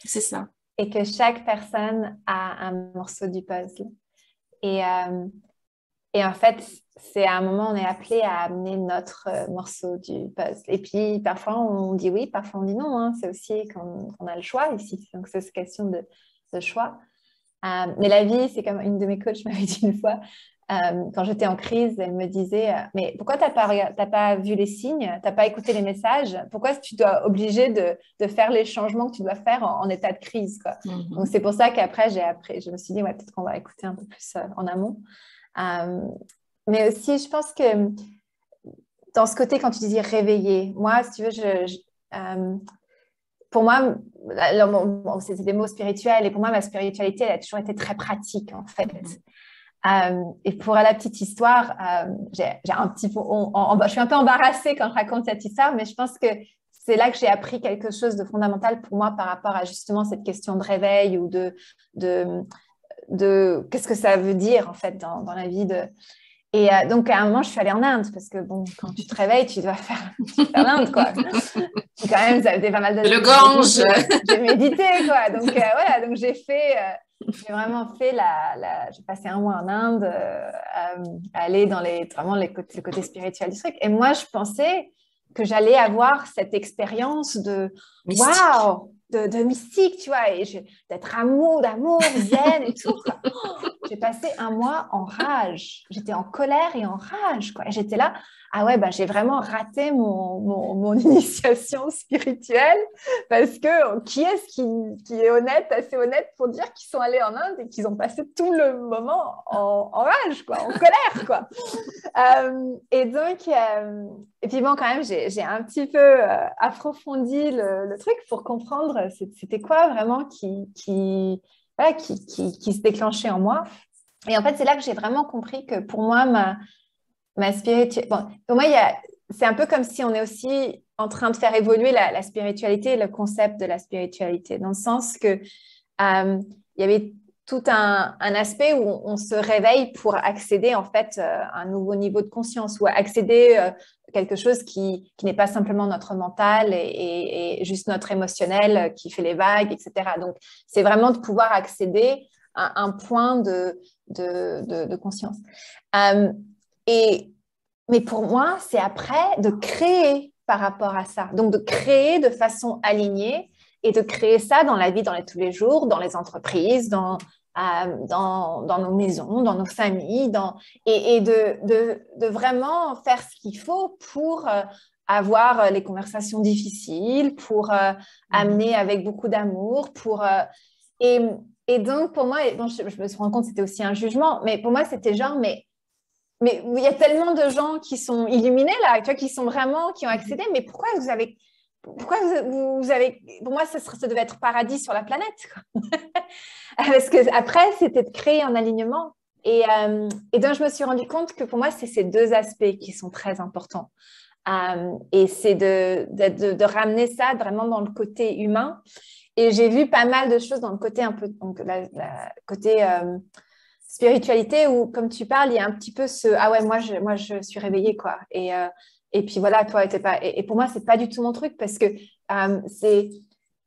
S1: C'est ça.
S2: Et que chaque personne a un morceau du puzzle. Et en fait, c'est à un moment, on est appelé à amener notre morceau du puzzle. Et puis, parfois, on dit oui, parfois, on dit non. C'est aussi qu'on a le choix ici. Donc, c'est une question de choix. Mais la vie, c'est comme une de mes coachs m'avait dit une fois, quand j'étais en crise, elle me disait mais pourquoi t'as pas vu les signes, t'as pas écouté les messages, pourquoi tu dois obliger de faire les changements que tu dois faire en état de crise, quoi. Donc c'est pour ça qu'après je me suis dit peut-être qu'on va écouter un peu plus en amont, mais aussi je pense que dans ce côté quand tu dis réveiller, moi si tu veux pour moi, c'est des mots spirituels et pour moi ma spiritualité elle a toujours été très pratique en fait. Et pour la petite histoire, j'ai un petit peu, je suis un peu embarrassée quand je raconte cette histoire, mais je pense que c'est là que j'ai appris quelque chose de fondamental pour moi par rapport à justement cette question de réveil ou de qu'est-ce que ça veut dire en fait dans la vie de... Et donc, à un moment, je suis allée en Inde parce que, bon, quand tu te réveilles, tu dois faire l'Inde, quoi. Et quand même, ça avait pas mal de...
S1: Le Gange.
S2: J'ai médité, quoi. Donc, voilà, donc j'ai vraiment fait j'ai passé un mois en Inde, à aller dans le côté spirituel du truc. Et moi, je pensais que j'allais avoir cette expérience de waouh, de mystique, tu vois, et d'être d'amour, zen et tout, quoi. J'ai passé un mois en rage. J'étais en colère et en rage, quoi. Et j'étais là, j'ai vraiment raté mon initiation spirituelle parce que qui est-ce qui est assez honnête pour dire qu'ils sont allés en Inde et qu'ils ont passé tout le moment en rage, quoi, en colère, quoi. Et donc, et puis bon, quand même, j'ai un petit peu approfondi le truc pour comprendre c'était quoi vraiment qui se déclenchait en moi. Et en fait, c'est là que j'ai vraiment compris que pour moi, ma spiritualité... Bon, pour moi, c'est un peu comme si on est aussi en train de faire évoluer la spiritualité et le concept de la spiritualité, dans le sens que il y avait tout un aspect où on se réveille pour accéder en fait à un nouveau niveau de conscience ou accéder à quelque chose qui n'est pas simplement notre mental et juste notre émotionnel qui fait les vagues, etc. Donc, c'est vraiment de pouvoir accéder à un point de conscience. Mais pour moi, c'est après de créer par rapport à ça. Donc, de créer de façon alignée et de créer ça dans la vie, dans tous les jours, dans les entreprises, dans dans nos maisons, dans nos familles, et de vraiment faire ce qu'il faut pour avoir les conversations difficiles, pour amener avec beaucoup d'amour, et, et donc pour moi, bon, je me suis rendu compte que c'était aussi un jugement, mais pour moi c'était genre, mais il y a tellement de gens qui sont illuminés là, tu vois, qui ont accédé, mais pourquoi vous avez... Pour moi, ça devait être paradis sur la planète, quoi. Parce que après, c'était de créer un alignement. Et donc, je me suis rendu compte que pour moi, c'est ces deux aspects qui sont très importants. Et c'est de ramener ça vraiment dans le côté humain. Et j'ai vu pas mal de choses dans le côté un peu, donc côté spiritualité où, comme tu parles, il y a un petit peu ah ouais, moi je suis réveillée, quoi. Et puis voilà, toi, t'es pas. Et pour moi, c'est pas du tout mon truc parce que c'est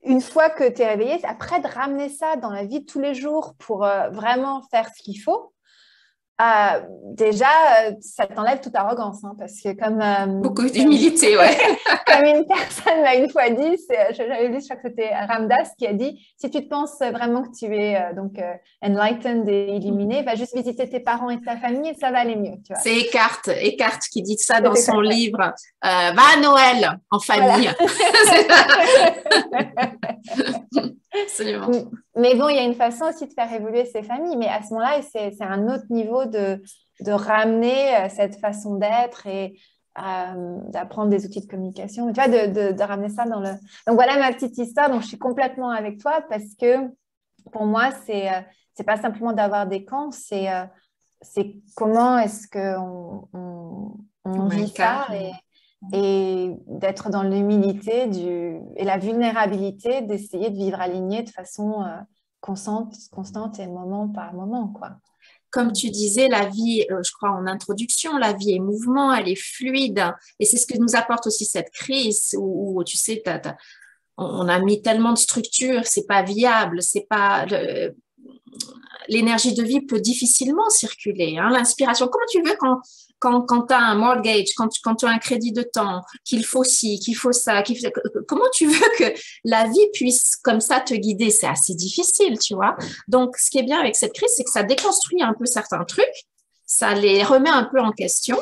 S2: une fois que tu es réveillée, après de ramener ça dans la vie de tous les jours pour vraiment faire ce qu'il faut. Déjà, ça t'enlève toute arrogance, hein, parce que
S1: beaucoup d'humilité, ouais.
S2: Comme une personne m'a une fois dit, j'avais lu, je crois que c'était Ramdas qui a dit, si tu te penses vraiment que tu es enlightened et illuminé, va juste visiter tes parents et ta famille et ça va aller mieux. Tu vois.
S1: C'est Eckhart qui dit ça dans son livre. Va à Noël en famille. Voilà. Absolument.
S2: Mais bon, il y a une façon aussi de faire évoluer ces familles, mais à ce moment-là, c'est un autre niveau de ramener cette façon d'être et d'apprendre des outils de communication, tu vois, de ramener ça dans le... Donc voilà ma petite histoire, donc je suis complètement avec toi parce que pour moi, c'est pas simplement d'avoir des camps, c'est comment est-ce qu'on vit ça et d'être dans l'humilité et la vulnérabilité, d'essayer de vivre aligné de façon constante et moment par moment, quoi.
S1: Comme tu disais, la vie, je crois en introduction, la vie est mouvement, elle est fluide. Et c'est ce que nous apporte aussi cette crise où tu sais, on a mis tellement de structures, c'est pas viable, c'est pas... L'énergie de vie peut difficilement circuler. Hein, l'inspiration, comment tu veux quand tu as un mortgage, quand tu as un crédit de temps, qu'il faut ci, qu'il faut ça, comment tu veux que la vie puisse comme ça te guider? C'est assez difficile, tu vois. Donc, ce qui est bien avec cette crise, c'est que ça déconstruit un peu certains trucs, ça les remet un peu en question.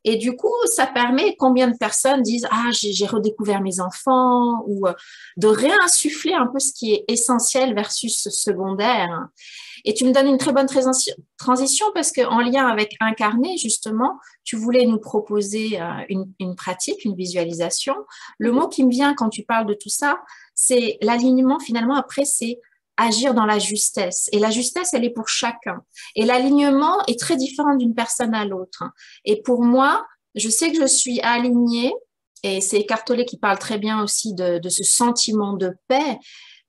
S1: Et du coup, ça permet, combien de personnes disent « Ah, j'ai redécouvert mes enfants » ou de réinsuffler un peu ce qui est essentiel versus secondaire. Et tu me donnes une très bonne transition parce qu'en lien avec Incarné, justement, tu voulais nous proposer une pratique, une visualisation. Le mot qui me vient quand tu parles de tout ça, c'est l'alignement. Finalement, après, c'est agir dans la justesse. Et la justesse, elle est pour chacun. Et l'alignement est très différent d'une personne à l'autre. Et pour moi, je sais que je suis alignée, et c'est Eckhart Tolle qui parle très bien aussi de ce sentiment de paix,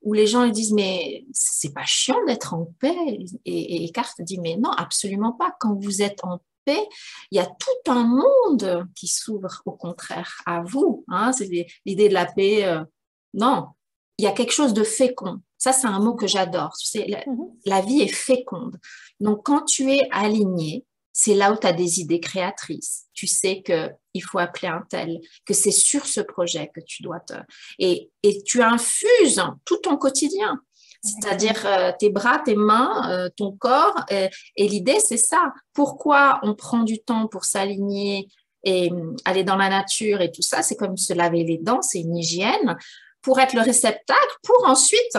S1: où les gens ils disent mais c'est pas chiant d'être en paix, et Eckhart dit mais non, absolument pas. Quand vous êtes en paix, il y a tout un monde qui s'ouvre au contraire à vous, hein. C'est l'idée de la paix, non, il y a quelque chose de fécond. Ça, c'est un mot que j'adore. Tu sais, la vie est féconde. Donc, quand tu es aligné, c'est là où tu as des idées créatrices. Tu sais qu'il faut appeler un tel, que c'est sur ce projet que tu dois Et tu infuses tout ton quotidien. C'est-à-dire tes bras, tes mains, ton corps. Et l'idée, c'est ça. Pourquoi on prend du temps pour s'aligner et aller dans la nature et tout ça? C'est comme se laver les dents, c'est une hygiène pour être le réceptacle, pour ensuite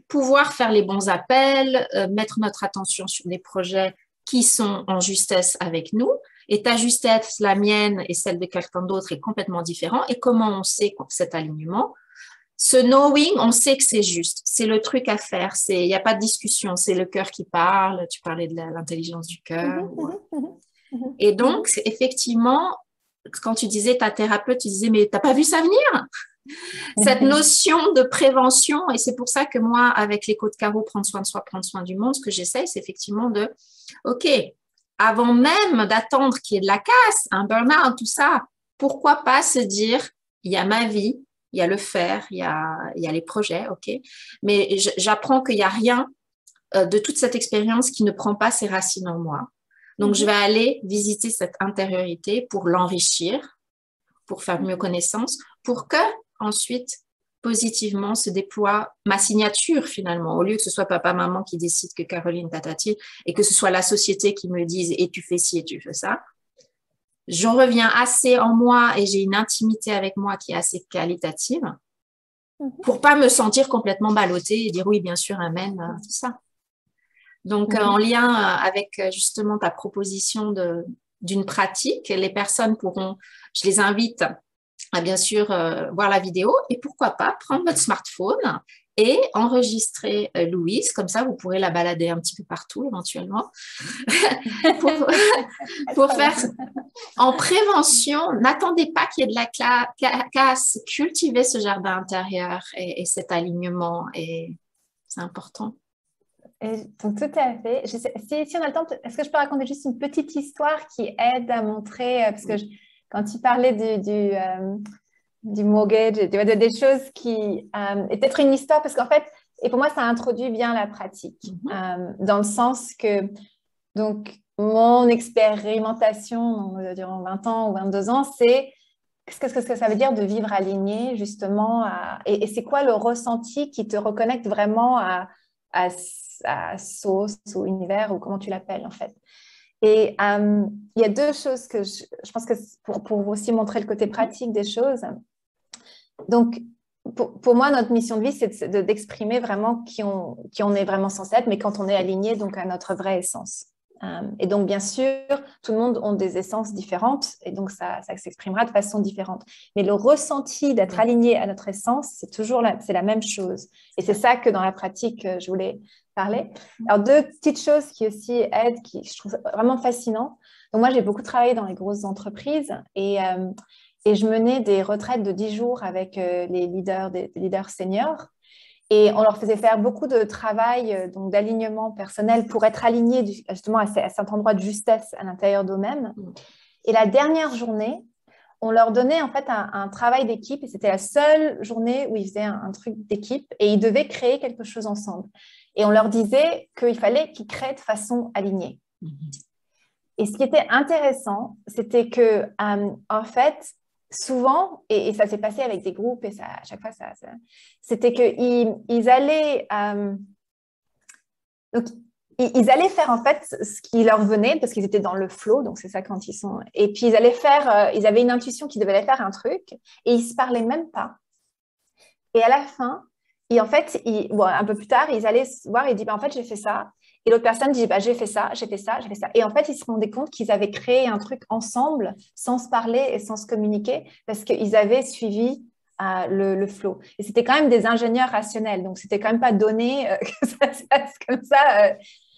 S1: pouvoir faire les bons appels, mettre notre attention sur des projets qui sont en justesse avec nous. Et ta justesse, la mienne et celle de quelqu'un d'autre est complètement différent. Et comment on sait cet alignement? Ce knowing, on sait que c'est juste. C'est le truc à faire. Il n'y a pas de discussion. C'est le cœur qui parle. Tu parlais de l'intelligence du cœur. Et donc, effectivement, quand tu disais ta thérapeute, tu disais, mais t'as pas vu ça venir? Cette notion de prévention, et c'est pour ça que moi, avec l'écho de Caro, prendre soin de soi, prendre soin du monde, ce que j'essaie, c'est effectivement OK, avant même d'attendre qu'il y ait de la casse, un burn-out, tout ça, pourquoi pas se dire, il y a ma vie, il y a le faire, il y a les projets, OK, mais j'apprends qu'il n'y a rien de toute cette expérience qui ne prend pas ses racines en moi. Donc, je vais aller visiter cette intériorité pour l'enrichir, pour faire mieux connaissance, pour que ensuite, positivement se déploie ma signature finalement, au lieu que ce soit papa, maman qui décide que Caroline tatati et que ce soit la société qui me dise et tu fais ci et tu fais ça. Je reviens assez en moi et j'ai une intimité avec moi qui est assez qualitative pour pas me sentir complètement ballottée et dire oui, bien sûr, amen, tout ça. Donc, en lien avec justement ta proposition d'une pratique, les personnes pourront, je les invite à bien sûr voir la vidéo et pourquoi pas prendre votre smartphone et enregistrer Louise, comme ça vous pourrez la balader un petit peu partout éventuellement pour faire en prévention. N'attendez pas qu'il y ait de la casse, cultivez ce jardin intérieur et cet alignement, et c'est important.
S2: Et donc, tout à fait. Si on a le temps, est-ce que je peux raconter juste une petite histoire qui aide à montrer, parce que quand tu parlais du mortgage, des choses qui... et peut-être une histoire, parce qu'en fait, et pour moi, ça introduit bien la pratique, dans le sens que, donc, mon expérimentation durant 20 ans ou 22 ans, c'est qu'est-ce que ça veut dire de vivre aligné, justement, et c'est quoi le ressenti qui te reconnecte vraiment à source ou univers, ou comment tu l'appelles, en fait. Et il y a deux choses que je pense que pour aussi montrer le côté pratique des choses. Donc, pour moi, notre mission de vie, c'est d'exprimer vraiment qui on est vraiment censé être, mais quand on est aligné donc à notre vraie essence. Et donc, bien sûr, tout le monde a des essences différentes et donc ça s'exprimera de façon différente. Mais le ressenti d'être aligné à notre essence, c'est la même chose. Et c'est ça que dans la pratique, je voulais parler. Alors, deux petites choses qui aussi aident, qui je trouve vraiment fascinant. Donc, moi, j'ai beaucoup travaillé dans les grosses entreprises et je menais des retraites de 10 jours avec les leaders seniors. Et on leur faisait faire beaucoup de travail donc d'alignement personnel pour être alignés justement à cet endroit de justesse à l'intérieur d'eux-mêmes. Et la dernière journée, on leur donnait en fait un travail d'équipe et c'était la seule journée où ils faisaient un truc d'équipe et ils devaient créer quelque chose ensemble. Et on leur disait qu'il fallait qu'ils créent de façon alignée. Et ce qui était intéressant, c'était que en fait, souvent, et ça s'est passé avec des groupes, et ça, à chaque fois, c'était qu'ils allaient, donc, ils allaient faire en fait ce qui leur venait, parce qu'ils étaient dans le flow, donc c'est ça quand ils sont... Et puis ils allaient faire, ils avaient une intuition qu'ils devaient aller faire un truc, et ils ne se parlaient même pas. Et à la fin, en fait, un peu plus tard, ils allaient se voir et ils disaient, en fait, j'ai fait ça. Et l'autre personne dit, j'ai fait ça, j'ai fait ça, j'ai fait ça. Et en fait, ils se rendaient compte qu'ils avaient créé un truc ensemble, sans se parler et sans se communiquer, parce qu'ils avaient suivi le flow. Et c'était quand même des ingénieurs rationnels, donc c'était quand même pas donné que ça se passe comme ça.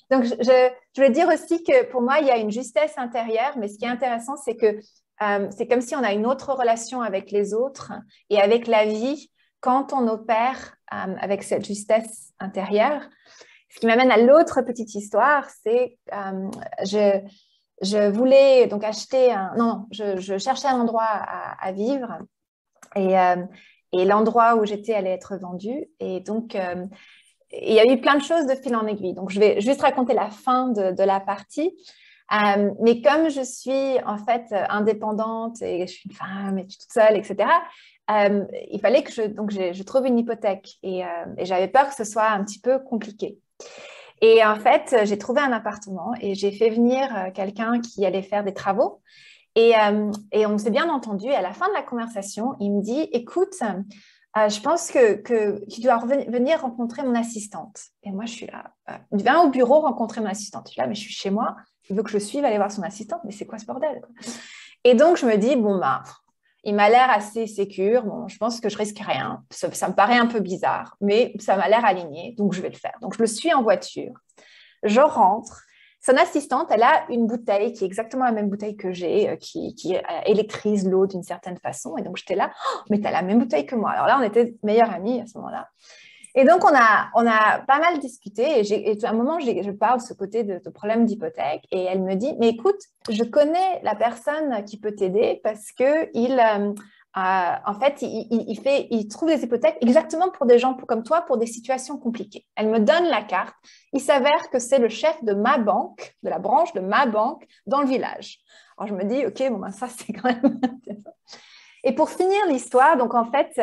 S2: Donc, je voulais dire aussi que pour moi, il y a une justesse intérieure, mais ce qui est intéressant, c'est que c'est comme si on a une autre relation avec les autres et avec la vie quand on opère avec cette justesse intérieure. Ce qui m'amène à l'autre petite histoire, c'est je voulais donc acheter je cherchais un endroit à vivre et l'endroit où j'étais allait être vendu. Et donc, il y a eu plein de choses de fil en aiguille. Donc, je vais juste raconter la fin de la partie. Mais comme je suis en fait indépendante et je suis une femme et je suis toute seule, etc., il fallait que je trouve une hypothèque et j'avais peur que ce soit un petit peu compliqué. Et en fait, j'ai trouvé un appartement et j'ai fait venir quelqu'un qui allait faire des travaux. Et on s'est bien entendu. Et à la fin de la conversation, il me dit, écoute, je pense que tu dois venir rencontrer mon assistante. Et moi, je suis là. Viens au bureau rencontrer mon assistante. Je suis là, mais je suis chez moi. Il veut que je suive aller voir son assistante. Mais c'est quoi ce bordel, quoi? Et donc, je me dis, bon, il m'a l'air assez sécure. Bon, je pense que je risque rien. Ça me paraît un peu bizarre, mais ça m'a l'air aligné. Donc, je vais le faire. Donc, je le suis en voiture. Je rentre. Son assistante, elle a une bouteille qui est exactement la même bouteille que j'ai, qui électrise l'eau d'une certaine façon. Et donc, j'étais là, oh, mais tu as la même bouteille que moi. Alors là, on était meilleurs amis à ce moment-là. Et donc, on a pas mal discuté. Et à un moment, je parle de ce côté de problème d'hypothèque. Et elle me dit, mais écoute, je connais la personne qui peut t'aider parce qu'il... en fait, il trouve des hypothèques exactement pour des gens comme toi, pour des situations compliquées. Elle me donne la carte. Il s'avère que c'est le chef de ma banque, de la branche de ma banque dans le village. Alors, je me dis, OK, bon, ça, c'est quand même intéressant. Et pour finir l'histoire, donc en fait,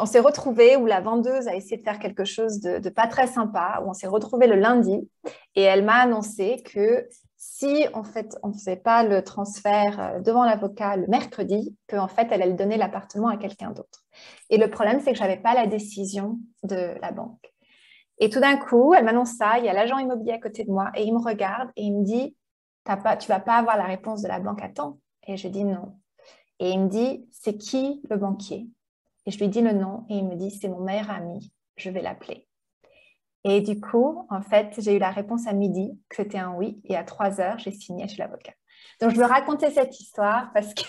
S2: On s'est retrouvés où la vendeuse a essayé de faire quelque chose de pas très sympa, où on s'est retrouvés le lundi et elle m'a annoncé que si en fait on ne faisait pas le transfert devant l'avocat le mercredi, qu'en fait elle allait donner l'appartement à quelqu'un d'autre. Et le problème, c'est que je n'avais pas la décision de la banque. Et tout d'un coup, elle m'annonce ça, il y a l'agent immobilier à côté de moi et il me regarde et il me dit, tu ne vas pas avoir la réponse de la banque à temps. Et je dis non. Et il me dit, c'est qui le banquier? Et je lui dis le nom et il me dit, c'est mon meilleur ami, je vais l'appeler. Et du coup, en fait, j'ai eu la réponse à midi, que c'était un oui, et à 3 heures, j'ai signé chez l'avocat. Donc, je veux raconter cette histoire parce que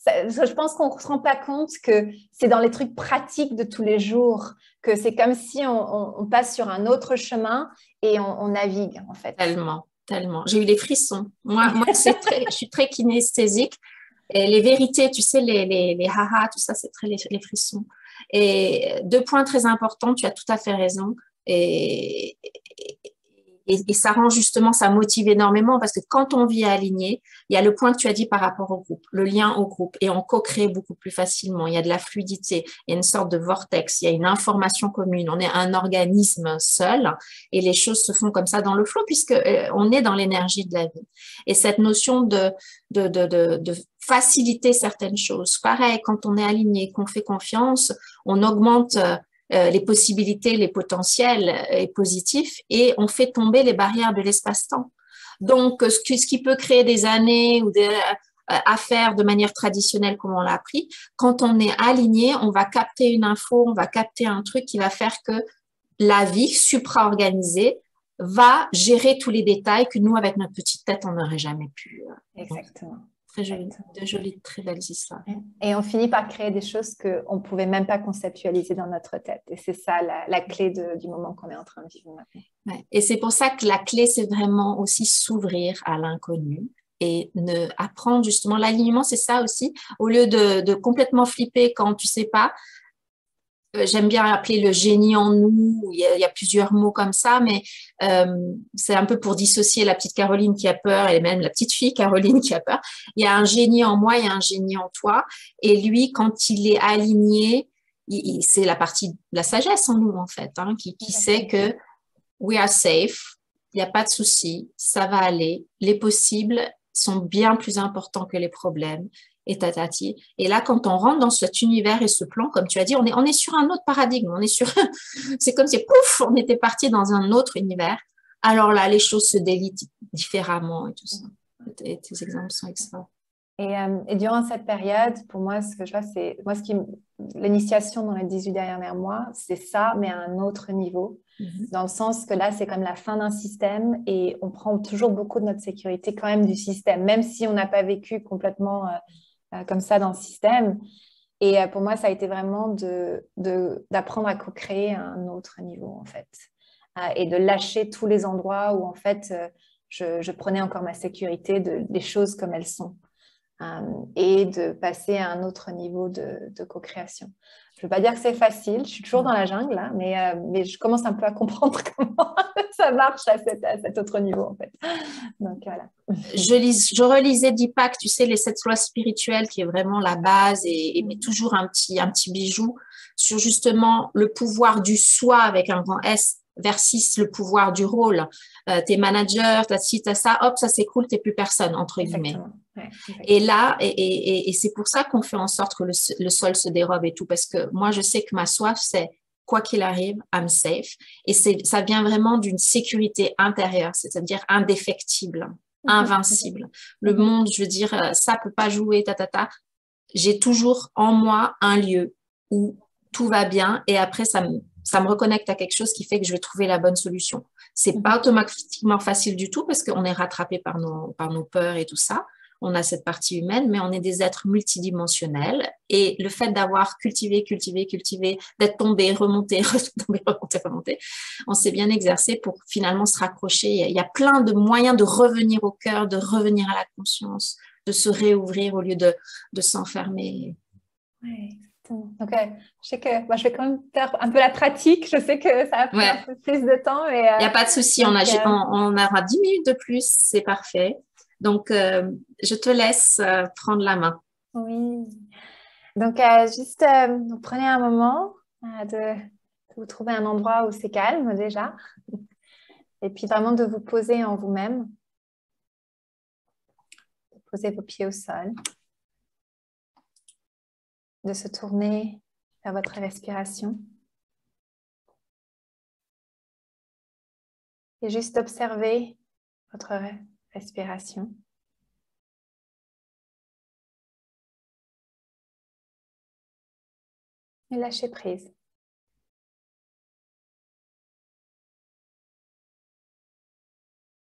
S2: je pense qu'on ne se rend pas compte que c'est dans les trucs pratiques de tous les jours, que c'est comme si on passe sur un autre chemin et on navigue, en fait.
S1: Tellement, tellement. J'ai eu les frissons. Moi je suis très kinesthésique. Et les vérités, tu sais, les haha, tout ça, c'est très les frissons. Et 2 points très importants, tu as tout à fait raison. Et ça rend justement, ça motive énormément parce que quand on vit aligné, il y a le point que tu as dit par rapport au groupe, le lien au groupe, et on co-crée beaucoup plus facilement. Il y a de la fluidité, il y a une sorte de vortex, il y a une information commune. On est un organisme seul et les choses se font comme ça dans le flot puisque on est dans l'énergie de la vie. Et cette notion de faciliter certaines choses. Pareil, quand on est aligné, qu'on fait confiance, on augmente les possibilités, les potentiels et positifs et on fait tomber les barrières de l'espace-temps. Donc, ce qui peut créer des années ou des affaires de manière traditionnelle comme on l'a appris, quand on est aligné, on va capter une info, on va capter un truc qui va faire que la vie supra-organisée va gérer tous les détails que nous, avec notre petite tête, on n'aurait jamais pu.
S2: Exactement.
S1: Très joli, de jolies, très belles histoires.
S2: Et on finit par créer des choses qu'on ne pouvait même pas conceptualiser dans notre tête. Et c'est ça la clé du moment qu'on est en train de vivre maintenant.
S1: Ouais. Et c'est pour ça que la clé, c'est vraiment aussi s'ouvrir à l'inconnu et apprendre justement l'alignement, c'est ça aussi. Au lieu de complètement flipper quand tu sais pas, j'aime bien appeler le génie en nous, il y a plusieurs mots comme ça, mais c'est un peu pour dissocier la petite Caroline qui a peur et même la petite fille Caroline qui a peur. Il y a un génie en moi, il y a un génie en toi. Et lui, quand il est aligné, c'est la partie de la sagesse en nous, en fait, hein, qui sait que we are safe, il n'y a pas de souci, ça va aller. Les possibles sont bien plus importants que les problèmes. Et tatati. Et là, quand on rentre dans cet univers et ce plan, comme tu as dit, on est sur un autre paradigme. C'est comme si, pouf, on était parti dans un autre univers. Alors là, les choses se délient différemment et tout ça. Et tes exemples sont extra.
S2: Et durant cette période, pour moi, ce que je vois, c'est l'initiation dans les 18 derniers mois, c'est ça, mais à un autre niveau. Dans le sens que là, c'est comme la fin d'un système et on prend toujours beaucoup de notre sécurité quand même du système, même si on n'a pas vécu complètement comme ça dans le système. Et pour moi, ça a été vraiment d'apprendre à co-créer à un autre niveau, en fait. Et de lâcher tous les endroits où, en fait, je prenais encore ma sécurité des choses comme elles sont. Et de passer à un autre niveau de co-création. Je ne veux pas dire que c'est facile, je suis toujours dans la jungle, là, mais je commence un peu à comprendre comment ça marche à cet autre niveau, en fait. Donc, voilà.
S1: Je relisais Deepak, tu sais, les 7 lois spirituelles, qui est vraiment la base, mais toujours un petit bijou, sur justement le pouvoir du soi avec un grand S, versus le pouvoir du rôle. T'es manager, t'as ci, t'as ça, hop, ça s'écroule, t'es plus personne, entre guillemets.
S2: Ouais,
S1: et là, et c'est pour ça qu'on fait en sorte que le sol se dérobe et tout, parce que moi, je sais que ma soif, c'est quoi qu'il arrive, I'm safe. Et ça vient vraiment d'une sécurité intérieure, c'est-à-dire indéfectible, invincible. Le monde, je veux dire, ça peut pas jouer, J'ai toujours en moi un lieu où tout va bien et après, ça me reconnecte à quelque chose qui fait que je vais trouver la bonne solution. C'est pas automatiquement facile du tout parce qu'on est rattrapé par nos peurs et tout ça. On a cette partie humaine, mais on est des êtres multidimensionnels. Et le fait d'avoir cultivé, d'être tombé, remonté, remonté, on s'est bien exercé pour finalement se raccrocher. Il y a plein de moyens de revenir au cœur, de revenir à la conscience, de se réouvrir au lieu de s'enfermer.
S2: Oui. Donc, je sais que moi, je vais quand même faire un peu la pratique. Je sais que ça va prendre un peu plus de temps. Il
S1: n'y a pas de souci. On aura 10 minutes de plus. C'est parfait. Donc, je te laisse prendre la main.
S2: Oui. Donc, juste, vous prenez un moment de vous trouver un endroit où c'est calme déjà. Et puis vraiment de vous poser en vous-même. De poser vos pieds au sol. De se tourner vers votre respiration. Et juste observer votre respiration. Et lâcher prise.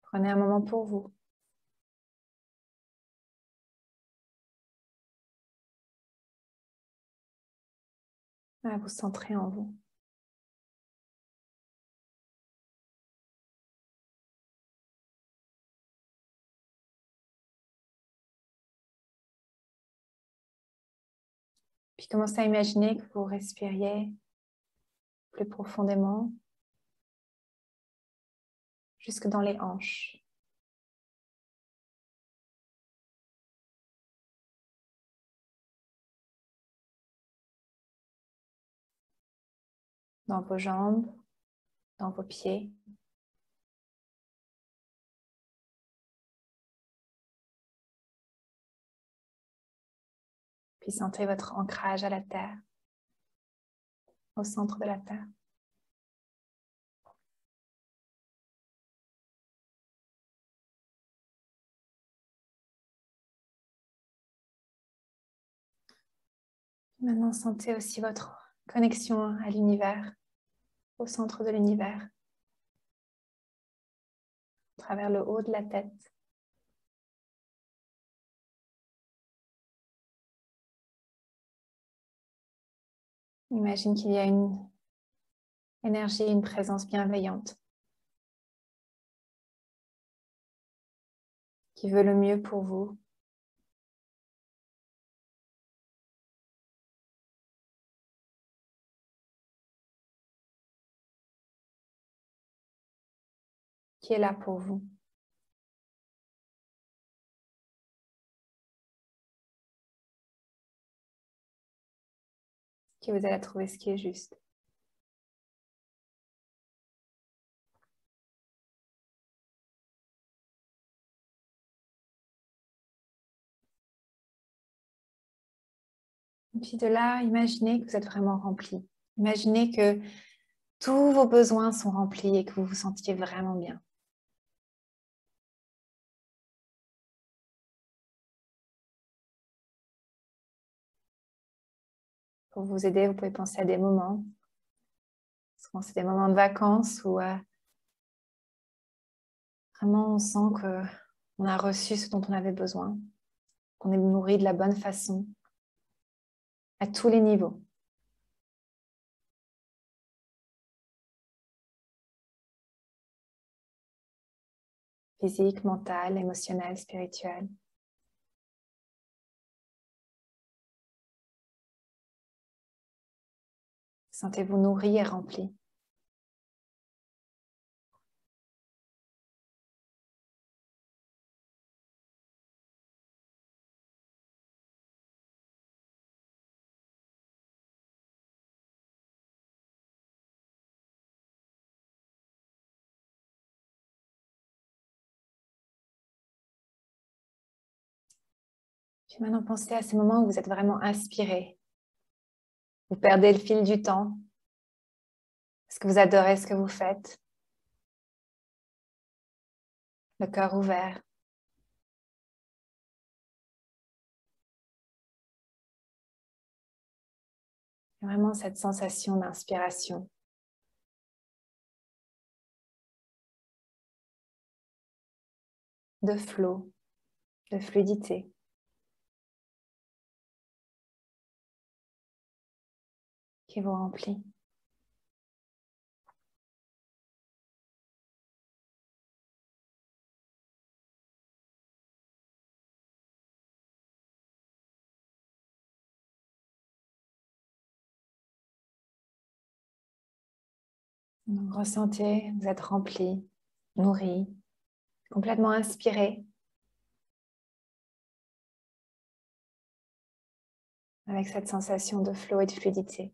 S2: Prenez un moment pour vous. À vous centrer en vous. Puis commencez à imaginer que vous respiriez plus profondément jusque dans les hanches. Dans vos jambes, dans vos pieds. Puis sentez votre ancrage à la terre, au centre de la terre. Maintenant, sentez aussi votre connexion à l'univers, au centre de l'univers, à travers le haut de la tête. Imagine qu'il y a une énergie, une présence bienveillante qui veut le mieux pour vous. Qui est là pour vous. Qui vous aide à trouver ce qui est juste. Et puis de là, imaginez que vous êtes vraiment rempli. Imaginez que tous vos besoins sont remplis et que vous vous sentiez vraiment bien. Pour vous aider, vous pouvez penser à des moments. Souvent, c'est des moments de vacances où vraiment on sent qu'on a reçu ce dont on avait besoin, qu'on est nourri de la bonne façon, à tous les niveaux. Physique, mental, émotionnel, spirituel. Sentez-vous nourri et rempli. Puis maintenant, pensez à ces moments où vous êtes vraiment inspiré. Vous perdez le fil du temps. Est-ce que vous adorez ce que vous faites? Le cœur ouvert. Et vraiment cette sensation d'inspiration. De flow, de fluidité. Qui vous remplit. Donc, ressentez, vous êtes rempli, nourri, complètement inspiré. avec cette sensation de flow et de fluidité.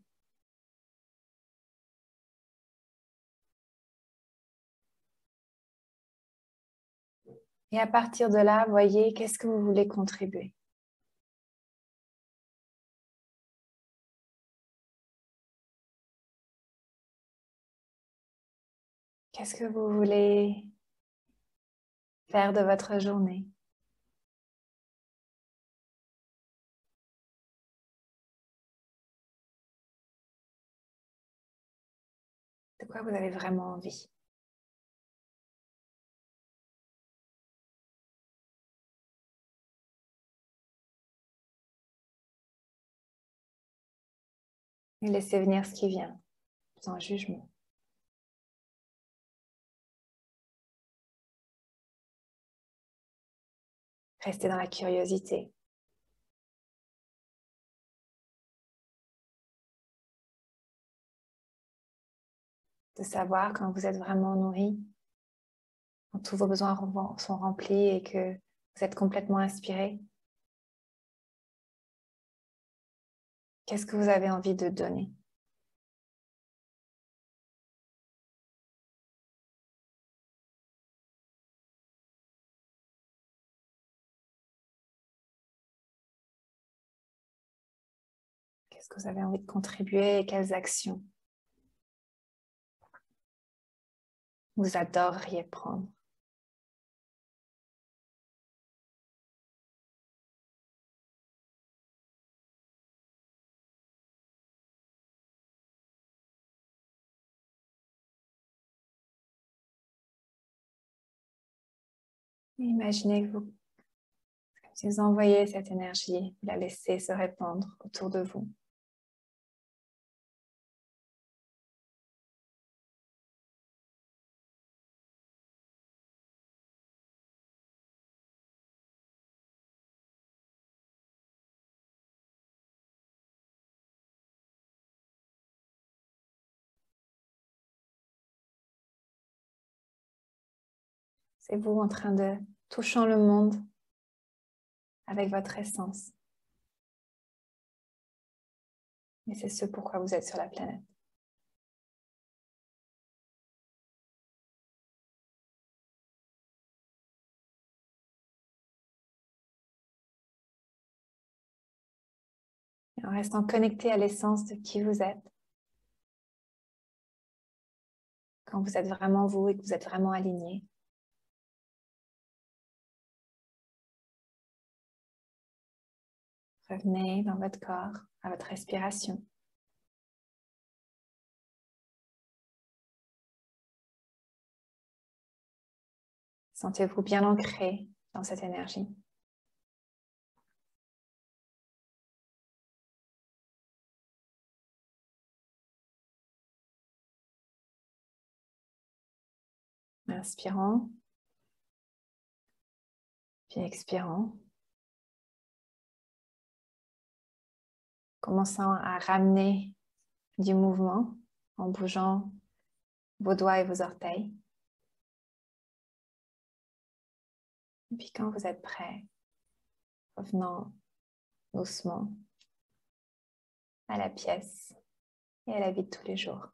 S2: Et à partir de là, voyez qu'est-ce que vous voulez contribuer. Qu'est-ce que vous voulez faire de votre journée? De quoi vous avez vraiment envie? Et laissez venir ce qui vient, sans jugement. Restez dans la curiosité. De savoir quand vous êtes vraiment nourri, quand tous vos besoins sont remplis et que vous êtes complètement inspiré. Qu'est-ce que vous avez envie de donner? Qu'est-ce que vous avez envie de contribuer et quelles actions vous adoreriez prendre? Imaginez que vous, comme si vous envoyez cette énergie, vous la laissez se répandre autour de vous. C'est vous en train de toucher le monde avec votre essence. Et c'est ce pourquoi vous êtes sur la planète. Et en restant connecté à l'essence de qui vous êtes, quand vous êtes vraiment vous et que vous êtes vraiment aligné, revenez dans votre corps, à votre respiration. Sentez-vous bien ancré dans cette énergie. Inspirant, puis expirant. Commençant à ramener du mouvement en bougeant vos doigts et vos orteils. Et puis quand vous êtes prêt, revenant doucement à la pièce et à la vie de tous les jours.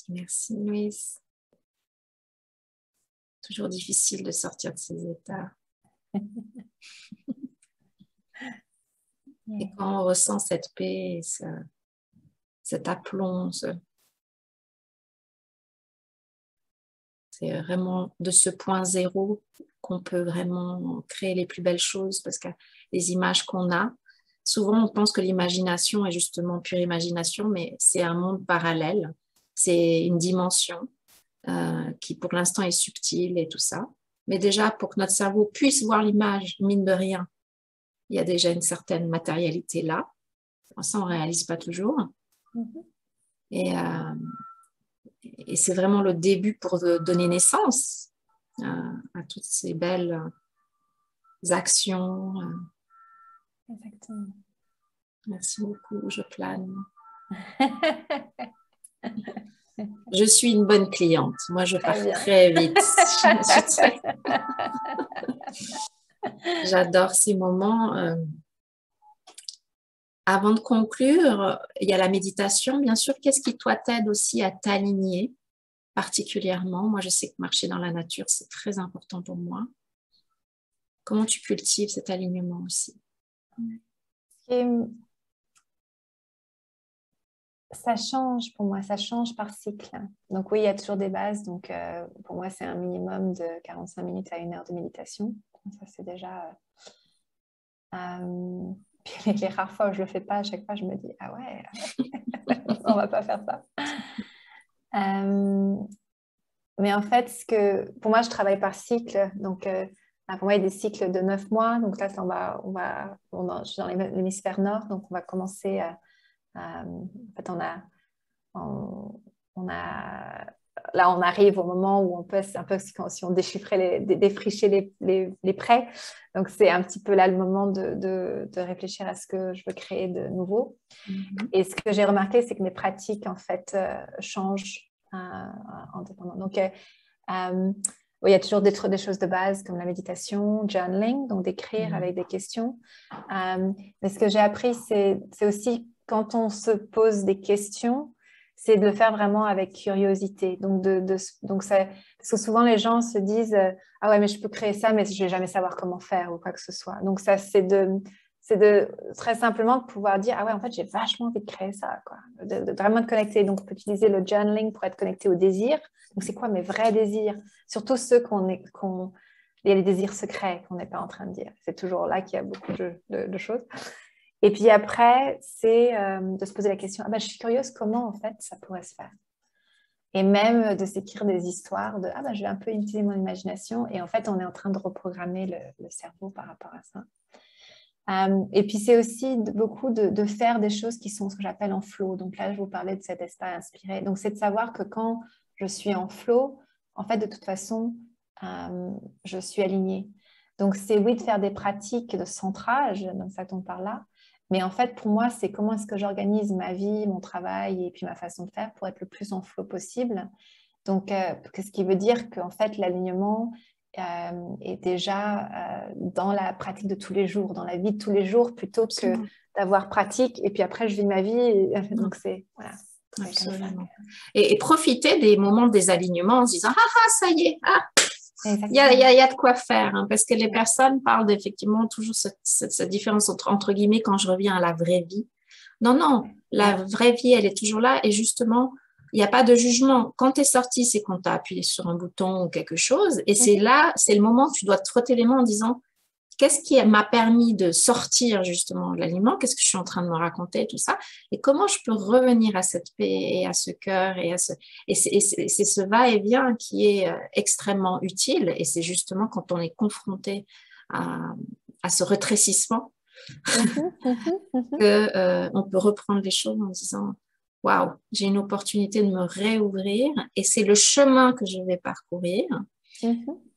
S1: Merci, Louise. Toujours difficile de sortir de ces états. Et quand on ressent cette paix, cet aplomb, c'est vraiment de ce point zéro qu'on peut vraiment créer les plus belles choses, parce que les images qu'on a, souvent on pense que l'imagination est justement pure imagination, mais c'est un monde parallèle, c'est une dimension qui pour l'instant est subtile et tout ça. Mais déjà, pour que notre cerveau puisse voir l'image, mine de rien, il y a déjà une certaine matérialité là. Ça, on ne réalise pas toujours. Et c'est vraiment le début pour donner naissance à toutes ces belles actions.
S2: Exactement.
S1: Merci beaucoup, je plane. Je suis une bonne cliente. Moi, je pars très vite. J'adore ces moments. Avant de conclure, il y a la méditation, bien sûr. Qu'est-ce qui, toi, t'aide aussi à t'aligner particulièrement? Moi, je sais que marcher dans la nature, c'est très important pour moi. Comment tu cultives cet alignement aussi?
S2: Ça change pour moi, ça change par cycle. Donc oui, il y a toujours des bases. Donc pour moi, c'est un minimum de 45 minutes à 1 heure de méditation. Ça, c'est déjà... Puis les rares fois où je ne le fais pas, à chaque fois, je me dis, ah ouais, on ne va pas faire ça. Mais en fait, pour moi, je travaille par cycle. Donc pour moi, il y a des cycles de 9 mois. Donc là, je suis dans l'hémisphère nord. Donc on va commencer... en fait, là, on arrive au moment où on peut, c'est un peu si on défrichait les prêts. Donc, c'est un petit peu là le moment de réfléchir à ce que je veux créer de nouveau. Et ce que j'ai remarqué, c'est que mes pratiques, en fait, changent indépendamment. Donc, il y a toujours des choses de base comme la méditation, journaling, donc d'écrire avec des questions. Mais ce que j'ai appris, c'est aussi quand on se pose des questions, c'est de le faire vraiment avec curiosité. Donc, parce que souvent, les gens se disent « Ah ouais, mais je peux créer ça, mais je ne vais jamais savoir comment faire ou quoi que ce soit. » Donc, ça, c'est très simplement de pouvoir dire « Ah ouais, en fait, j'ai vachement envie de créer ça. » quoi. De vraiment te connecter. Donc, on peut utiliser le journaling pour être connecté au désir. Donc, c'est quoi mes vrais désirs? Surtout ceux il y a les désirs secrets qu'on n'est pas en train de dire. C'est toujours là qu'il y a beaucoup de choses. Et puis après, c'est de se poser la question, je suis curieuse comment en fait ça pourrait se faire. Et même de s'écrire des histoires de, je vais un peu utiliser mon imagination. Et en fait, on est en train de reprogrammer le cerveau par rapport à ça. Et puis, c'est aussi beaucoup de faire des choses qui sont ce que j'appelle en flow. Donc là, je vous parlais de cet espace inspiré. Donc, c'est de savoir que quand je suis en flow, en fait, de toute façon, je suis alignée. Donc, c'est oui de faire des pratiques de centrage, donc ça tombe par là. Mais en fait, pour moi, c'est comment est-ce que j'organise ma vie, mon travail et puis ma façon de faire pour être le plus en flow possible. Donc, ce qui veut dire qu'en fait, l'alignement est déjà dans la pratique de tous les jours, dans la vie de tous les jours, plutôt que d'avoir pratique et puis après, je vis ma vie. Donc, c'est... Voilà.
S1: Absolument. Et profiter des moments des alignements en se disant « Ah, ça y est, il y a de quoi faire, hein, parce que les personnes parlent effectivement toujours cette différence entre guillemets quand je reviens à la vraie vie. Non, la vraie vie, elle est toujours là et justement, il n'y a pas de jugement. Quand tu es sorti, c'est quand tu as appuyé sur un bouton ou quelque chose et c'est là, c'est le moment où tu dois te frotter les mains en disant qu'est-ce qui m'a permis de sortir justement de l'aliment, qu'est-ce que je suis en train de me raconter, tout ça, et comment je peux revenir à cette paix et à ce cœur et c'est ce va-et-vient qui est extrêmement utile et c'est justement quand on est confronté à ce rétrécissement que on peut reprendre les choses en disant waouh, j'ai une opportunité de me réouvrir et c'est le chemin que je vais parcourir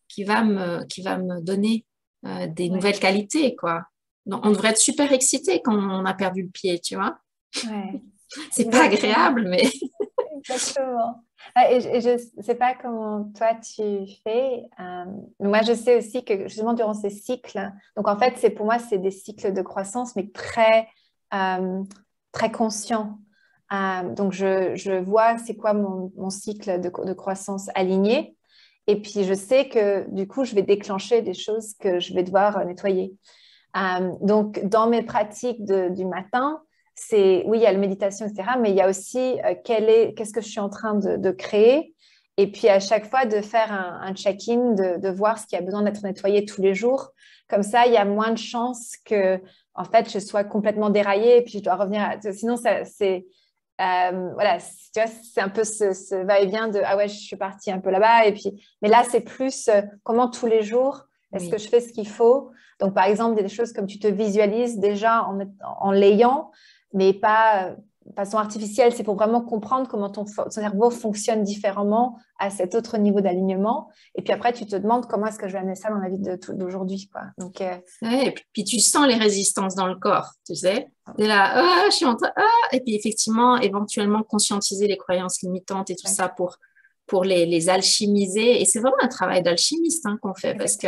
S1: qui va me donner des nouvelles qualités, quoi. Donc, on devrait être super excité quand on a perdu le pied, tu vois.
S2: Ouais.
S1: C'est pas agréable, mais...
S2: Exactement. Et je ne sais pas comment toi tu fais. Moi, je sais aussi que justement durant ces cycles, donc en fait, pour moi, c'est des cycles de croissance, mais très, très conscients. Donc, je vois c'est quoi mon cycle de croissance aligné. Et puis, je sais que du coup, je vais déclencher des choses que je vais devoir nettoyer. Donc, dans mes pratiques du matin, oui, il y a la méditation, etc. Mais il y a aussi qu'est-ce que je suis en train de créer. Et puis, à chaque fois, de faire un check-in, de voir ce qui a besoin d'être nettoyé tous les jours. Comme ça, il y a moins de chances que, en fait, je sois complètement déraillée et puis je dois revenir. Sinon, c'est... voilà, tu vois, c'est un peu ce va-et-vient de ah ouais, je suis partie un peu là-bas. Mais là, c'est plus comment tous les jours est-ce que je fais ce qu'il faut. Donc, par exemple, des choses comme tu te visualises déjà en l'ayant, mais pas façon artificielle, c'est pour vraiment comprendre comment ton cerveau fonctionne différemment à cet autre niveau d'alignement. Et puis après, tu te demandes comment est-ce que je vais amener ça dans la vie d'aujourd'hui, quoi. Donc,
S1: ouais, et puis tu sens les résistances dans le corps, tu sais. Et là, ah, je suis en train, ah, et puis effectivement, éventuellement conscientiser les croyances limitantes et tout ça pour les alchimiser. Et c'est vraiment un travail d'alchimiste qu'on fait parce que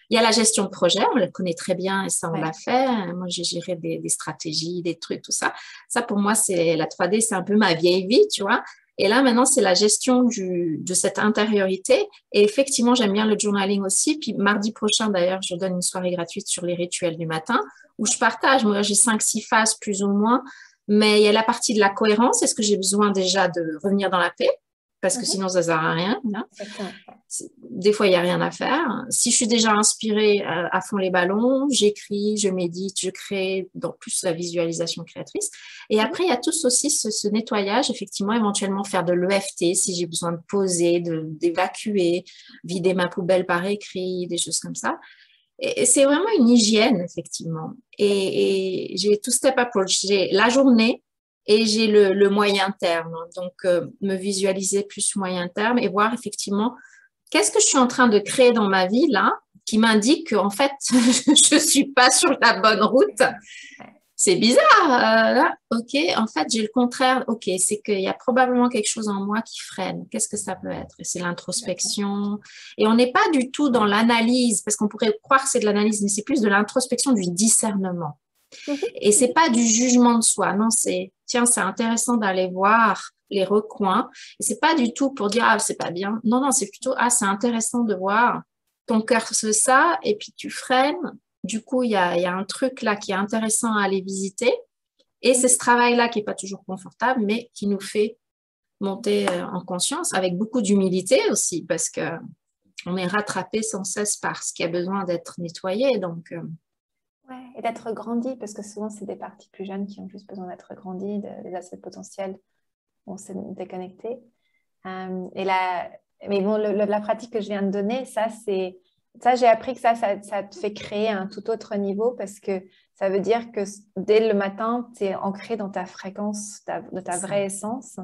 S1: il y a la gestion de projet, on le connaît très bien et ça, on l'a fait. Moi, j'ai géré des stratégies, des trucs, tout ça. Ça, pour moi, c'est la 3D, c'est un peu ma vieille vie, tu vois. Et là, maintenant, c'est la gestion de cette intériorité. Et effectivement, j'aime bien le journaling aussi. Puis mardi prochain, d'ailleurs, je donne une soirée gratuite sur les rituels du matin où je partage. Moi, j'ai 5-6 phases plus ou moins. Mais il y a la partie de la cohérence. Est-ce que j'ai besoin déjà de revenir dans la paix? Parce que sinon, ça ne sert à rien. Hein. Des fois, il n'y a rien à faire. Si je suis déjà inspirée à fond les ballons, j'écris, je médite, je crée, donc plus la visualisation créatrice. Et après, il y a tous aussi ce nettoyage, effectivement, éventuellement faire de l'EFT si j'ai besoin de poser, d'évacuer, vider ma poubelle par écrit, des choses comme ça. Et c'est vraiment une hygiène, effectivement. Et j'ai two-step approach. J'ai la journée, et j'ai le moyen terme. Donc, me visualiser plus moyen terme et voir effectivement qu'est-ce que je suis en train de créer dans ma vie là qui m'indique qu'en fait, je ne suis pas sur la bonne route. C'est bizarre. Là, OK, en fait, j'ai le contraire. OK, c'est qu'il y a probablement quelque chose en moi qui freine. Qu'est-ce que ça peut être? Et c'est l'introspection. Et on n'est pas du tout dans l'analyse, parce qu'on pourrait croire que c'est de l'analyse, mais c'est plus de l'introspection, du discernement. Et c'est pas du jugement de soi, non, c'est tiens, c'est intéressant d'aller voir les recoins. Et c'est pas du tout pour dire ah c'est pas bien. Non, non, c'est plutôt ah c'est intéressant de voir ton cœur fait ça et puis tu freines. Du coup, il y a un truc là qui est intéressant à aller visiter. Et c'est ce travail-là qui est pas toujours confortable, mais qui nous fait monter en conscience avec beaucoup d'humilité aussi, parce que on est rattrapé sans cesse par ce qui a besoin d'être nettoyé. Donc
S2: ouais, et d'être grandi, parce que souvent, c'est des parties plus jeunes qui ont juste besoin d'être grandies, des aspects potentiels où on s'est déconnecté. Mais bon, la pratique que je viens de donner, ça, j'ai appris que ça te fait créer un tout autre niveau parce que ça veut dire que dès le matin, tu es ancré dans ta fréquence, de ta vraie essence.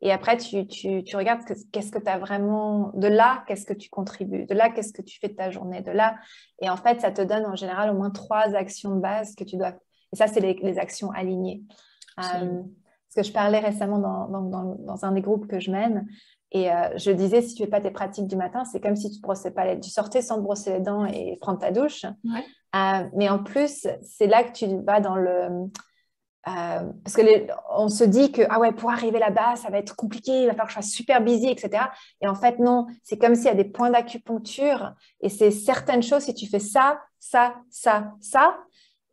S2: Et après, tu regardes qu'est-ce que tu as vraiment de là, qu'est-ce que tu contribues, de là, qu'est-ce que tu fais de ta journée, de là. Et en fait, ça te donne en général au moins 3 actions de base que tu dois. Et ça, c'est les actions alignées. Parce que je parlais récemment dans un des groupes que je mène. Et je disais, si tu ne fais pas tes pratiques du matin, c'est comme si tu ne brossais pas tu sortais sans te brosser les dents et prendre ta douche.
S1: Ouais.
S2: Mais en plus, c'est là que tu vas dans le... parce que on se dit que ah ouais, pour arriver là-bas, ça va être compliqué, il va falloir que je sois super busy, etc. Et en fait, non, c'est comme s'il y a des points d'acupuncture et c'est certaines choses, si tu fais ça, ça, ça, ça.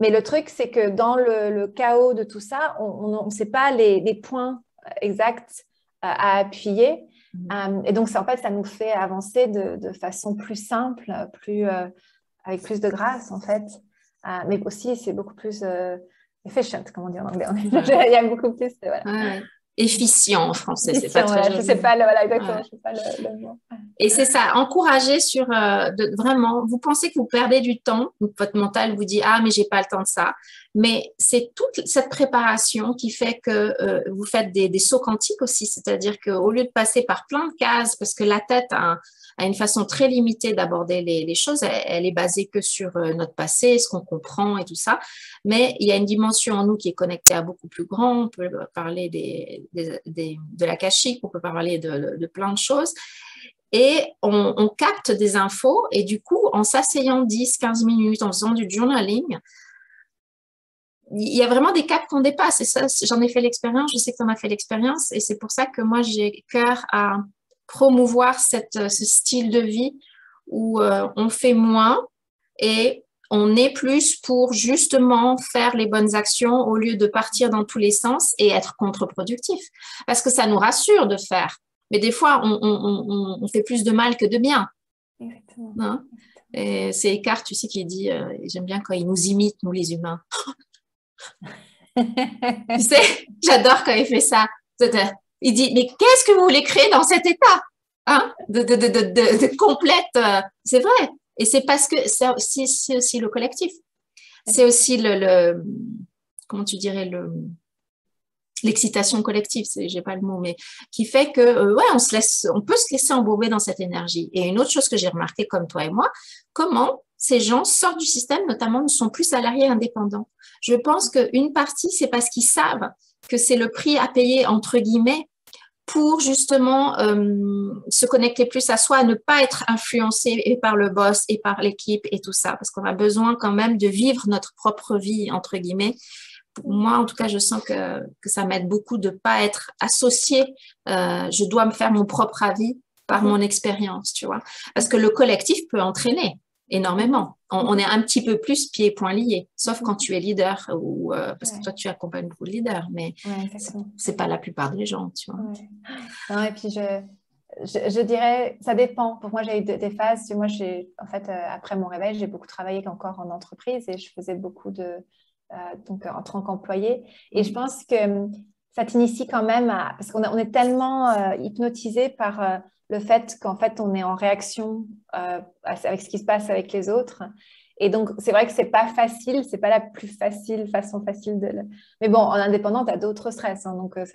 S2: Mais le truc, c'est que dans le chaos de tout ça, on ne sait pas les points exacts à appuyer. Et donc, en fait, ça nous fait avancer de façon plus simple, avec plus de grâce, en fait. Mais aussi, c'est beaucoup plus... efficient, comme on dit en anglais. Il y a beaucoup plus voilà.
S1: Ouais. Efficient en français,
S2: c'est pas très je sais pas exactement, je sais pas le mot.
S1: Et c'est ça, encourager sur vraiment, vous pensez que vous perdez du temps, votre mental vous dit ah mais j'ai pas le temps de ça, mais c'est toute cette préparation qui fait que vous faites des sauts quantiques aussi, c'est-à-dire qu'au lieu de passer par plein de cases, parce que la tête a une façon très limitée d'aborder les choses, elle est basée que sur notre passé, ce qu'on comprend et tout ça, mais il y a une dimension en nous qui est connectée à beaucoup plus grand, on peut parler de l'akashique, on peut parler de plein de choses, et on capte des infos, et du coup, en s'asseyant 10-15 minutes, en faisant du journaling, il y a vraiment des caps qu'on dépasse, et ça, j'en ai fait l'expérience, je sais que tu en as fait l'expérience, et c'est pour ça que moi, j'ai cœur à promouvoir ce style de vie où on fait moins et on est plus pour justement faire les bonnes actions au lieu de partir dans tous les sens et être contre-productif. Parce que ça nous rassure de faire. Mais des fois, on fait plus de mal que de bien.
S2: Exactement.
S1: Hein? Et c'est Eckhart, tu sais, qui dit, j'aime bien quand il nous imite, nous les humains. Tu sais, j'adore quand il fait ça. Il dit, mais qu'est-ce que vous voulez créer dans cet état de complète c'est vrai. Et c'est parce que c'est aussi le collectif. C'est aussi comment tu dirais, l'excitation collective, j'ai pas le mot, mais qui fait que ouais, on peut se laisser embourber dans cette énergie. Et une autre chose que j'ai remarqué comme toi et moi, comment ces gens sortent du système, notamment ne sont plus salariés indépendants. Je pense qu'une partie, c'est parce qu'ils savent que c'est le prix à payer, entre guillemets, pour justement se connecter plus à soi, ne pas être influencé par le boss et par l'équipe et tout ça, parce qu'on a besoin quand même de vivre notre propre vie, entre guillemets. Moi, en tout cas, je sens que ça m'aide beaucoup de ne pas être associée. Je dois me faire mon propre avis par mon expérience, tu vois. Parce que le collectif peut entraîner énormément. On est un petit peu plus pieds et poings liés, sauf quand tu es leader ou parce que toi, tu accompagnes beaucoup de leaders, mais c'est pas la plupart des gens, tu vois.
S2: Non, et puis je dirais, ça dépend. Pour moi, j'ai eu des phases. Moi, en fait, après mon réveil, j'ai beaucoup travaillé encore en entreprise et je faisais beaucoup donc en tant qu'employé. Et je pense que ça t'initie quand même parce qu'on est tellement hypnotisé par le fait qu'en fait, on est en réaction avec ce qui se passe avec les autres. Et donc, c'est vrai que c'est pas facile, c'est pas la plus façon facile Mais bon, en indépendant, tu as d'autres stress. Hein, donc, mais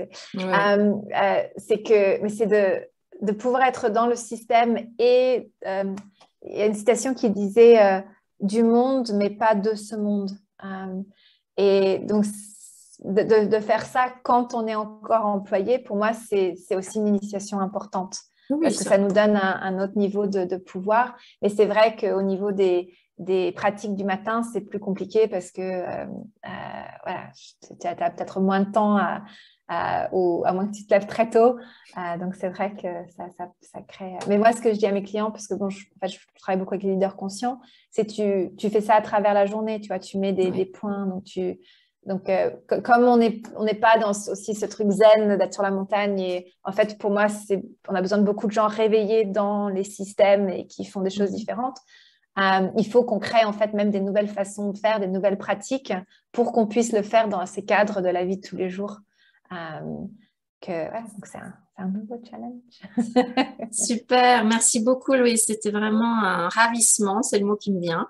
S2: c'est de pouvoir être dans le système. Et il y a une citation qui disait du monde, mais pas de ce monde. Et donc, de faire ça quand on est encore employé, pour moi, c'est aussi une initiation importante. Parce que ça nous donne un autre niveau de pouvoir. Mais c'est vrai qu'au niveau des pratiques du matin, c'est plus compliqué parce que voilà, tu as peut-être moins de temps à moins que tu te lèves très tôt. Donc, c'est vrai que ça crée... Mais moi, ce que je dis à mes clients, parce que bon, je travaille beaucoup avec les leaders conscients, c'est tu fais ça à travers la journée, tu vois, tu mets des points. Donc, comme on n'est pas dans aussi ce truc zen d'être sur la montagne, et en fait, pour moi, on a besoin de beaucoup de gens réveillés dans les systèmes et qui font des choses différentes. Il faut qu'on crée en fait même des nouvelles façons de faire, des nouvelles pratiques pour qu'on puisse le faire dans ces cadres de la vie de tous les jours. Donc c'est un nouveau challenge.
S1: Super, merci beaucoup Louise, c'était vraiment un ravissement, c'est le mot qui me vient,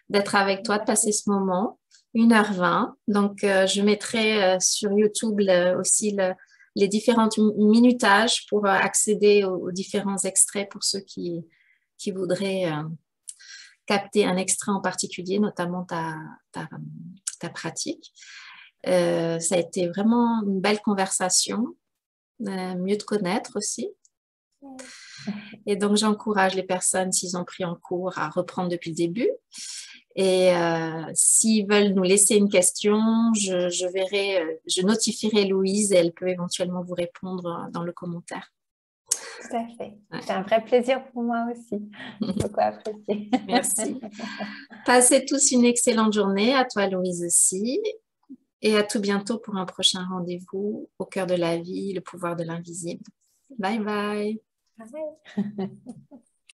S1: d'être avec toi, de passer ce moment, 1h20. Donc je mettrai sur YouTube aussi les différents minutages pour accéder aux différents extraits pour ceux qui voudraient capter un extrait en particulier, notamment ta pratique. Ça a été vraiment une belle conversation, mieux te connaître aussi. Et donc, j'encourage les personnes, s'ils ont pris en cours, à reprendre depuis le début. Et s'ils veulent nous laisser une question, je notifierai Louise et elle peut éventuellement vous répondre dans le commentaire.
S2: Tout à fait. C'est un vrai plaisir pour moi aussi. Beaucoup apprécié.
S1: Merci. Passez tous une excellente journée. À toi, Louise aussi. Et à tout bientôt pour un prochain rendez-vous au cœur de la vie, le pouvoir de l'invisible. Bye bye.
S2: Bye.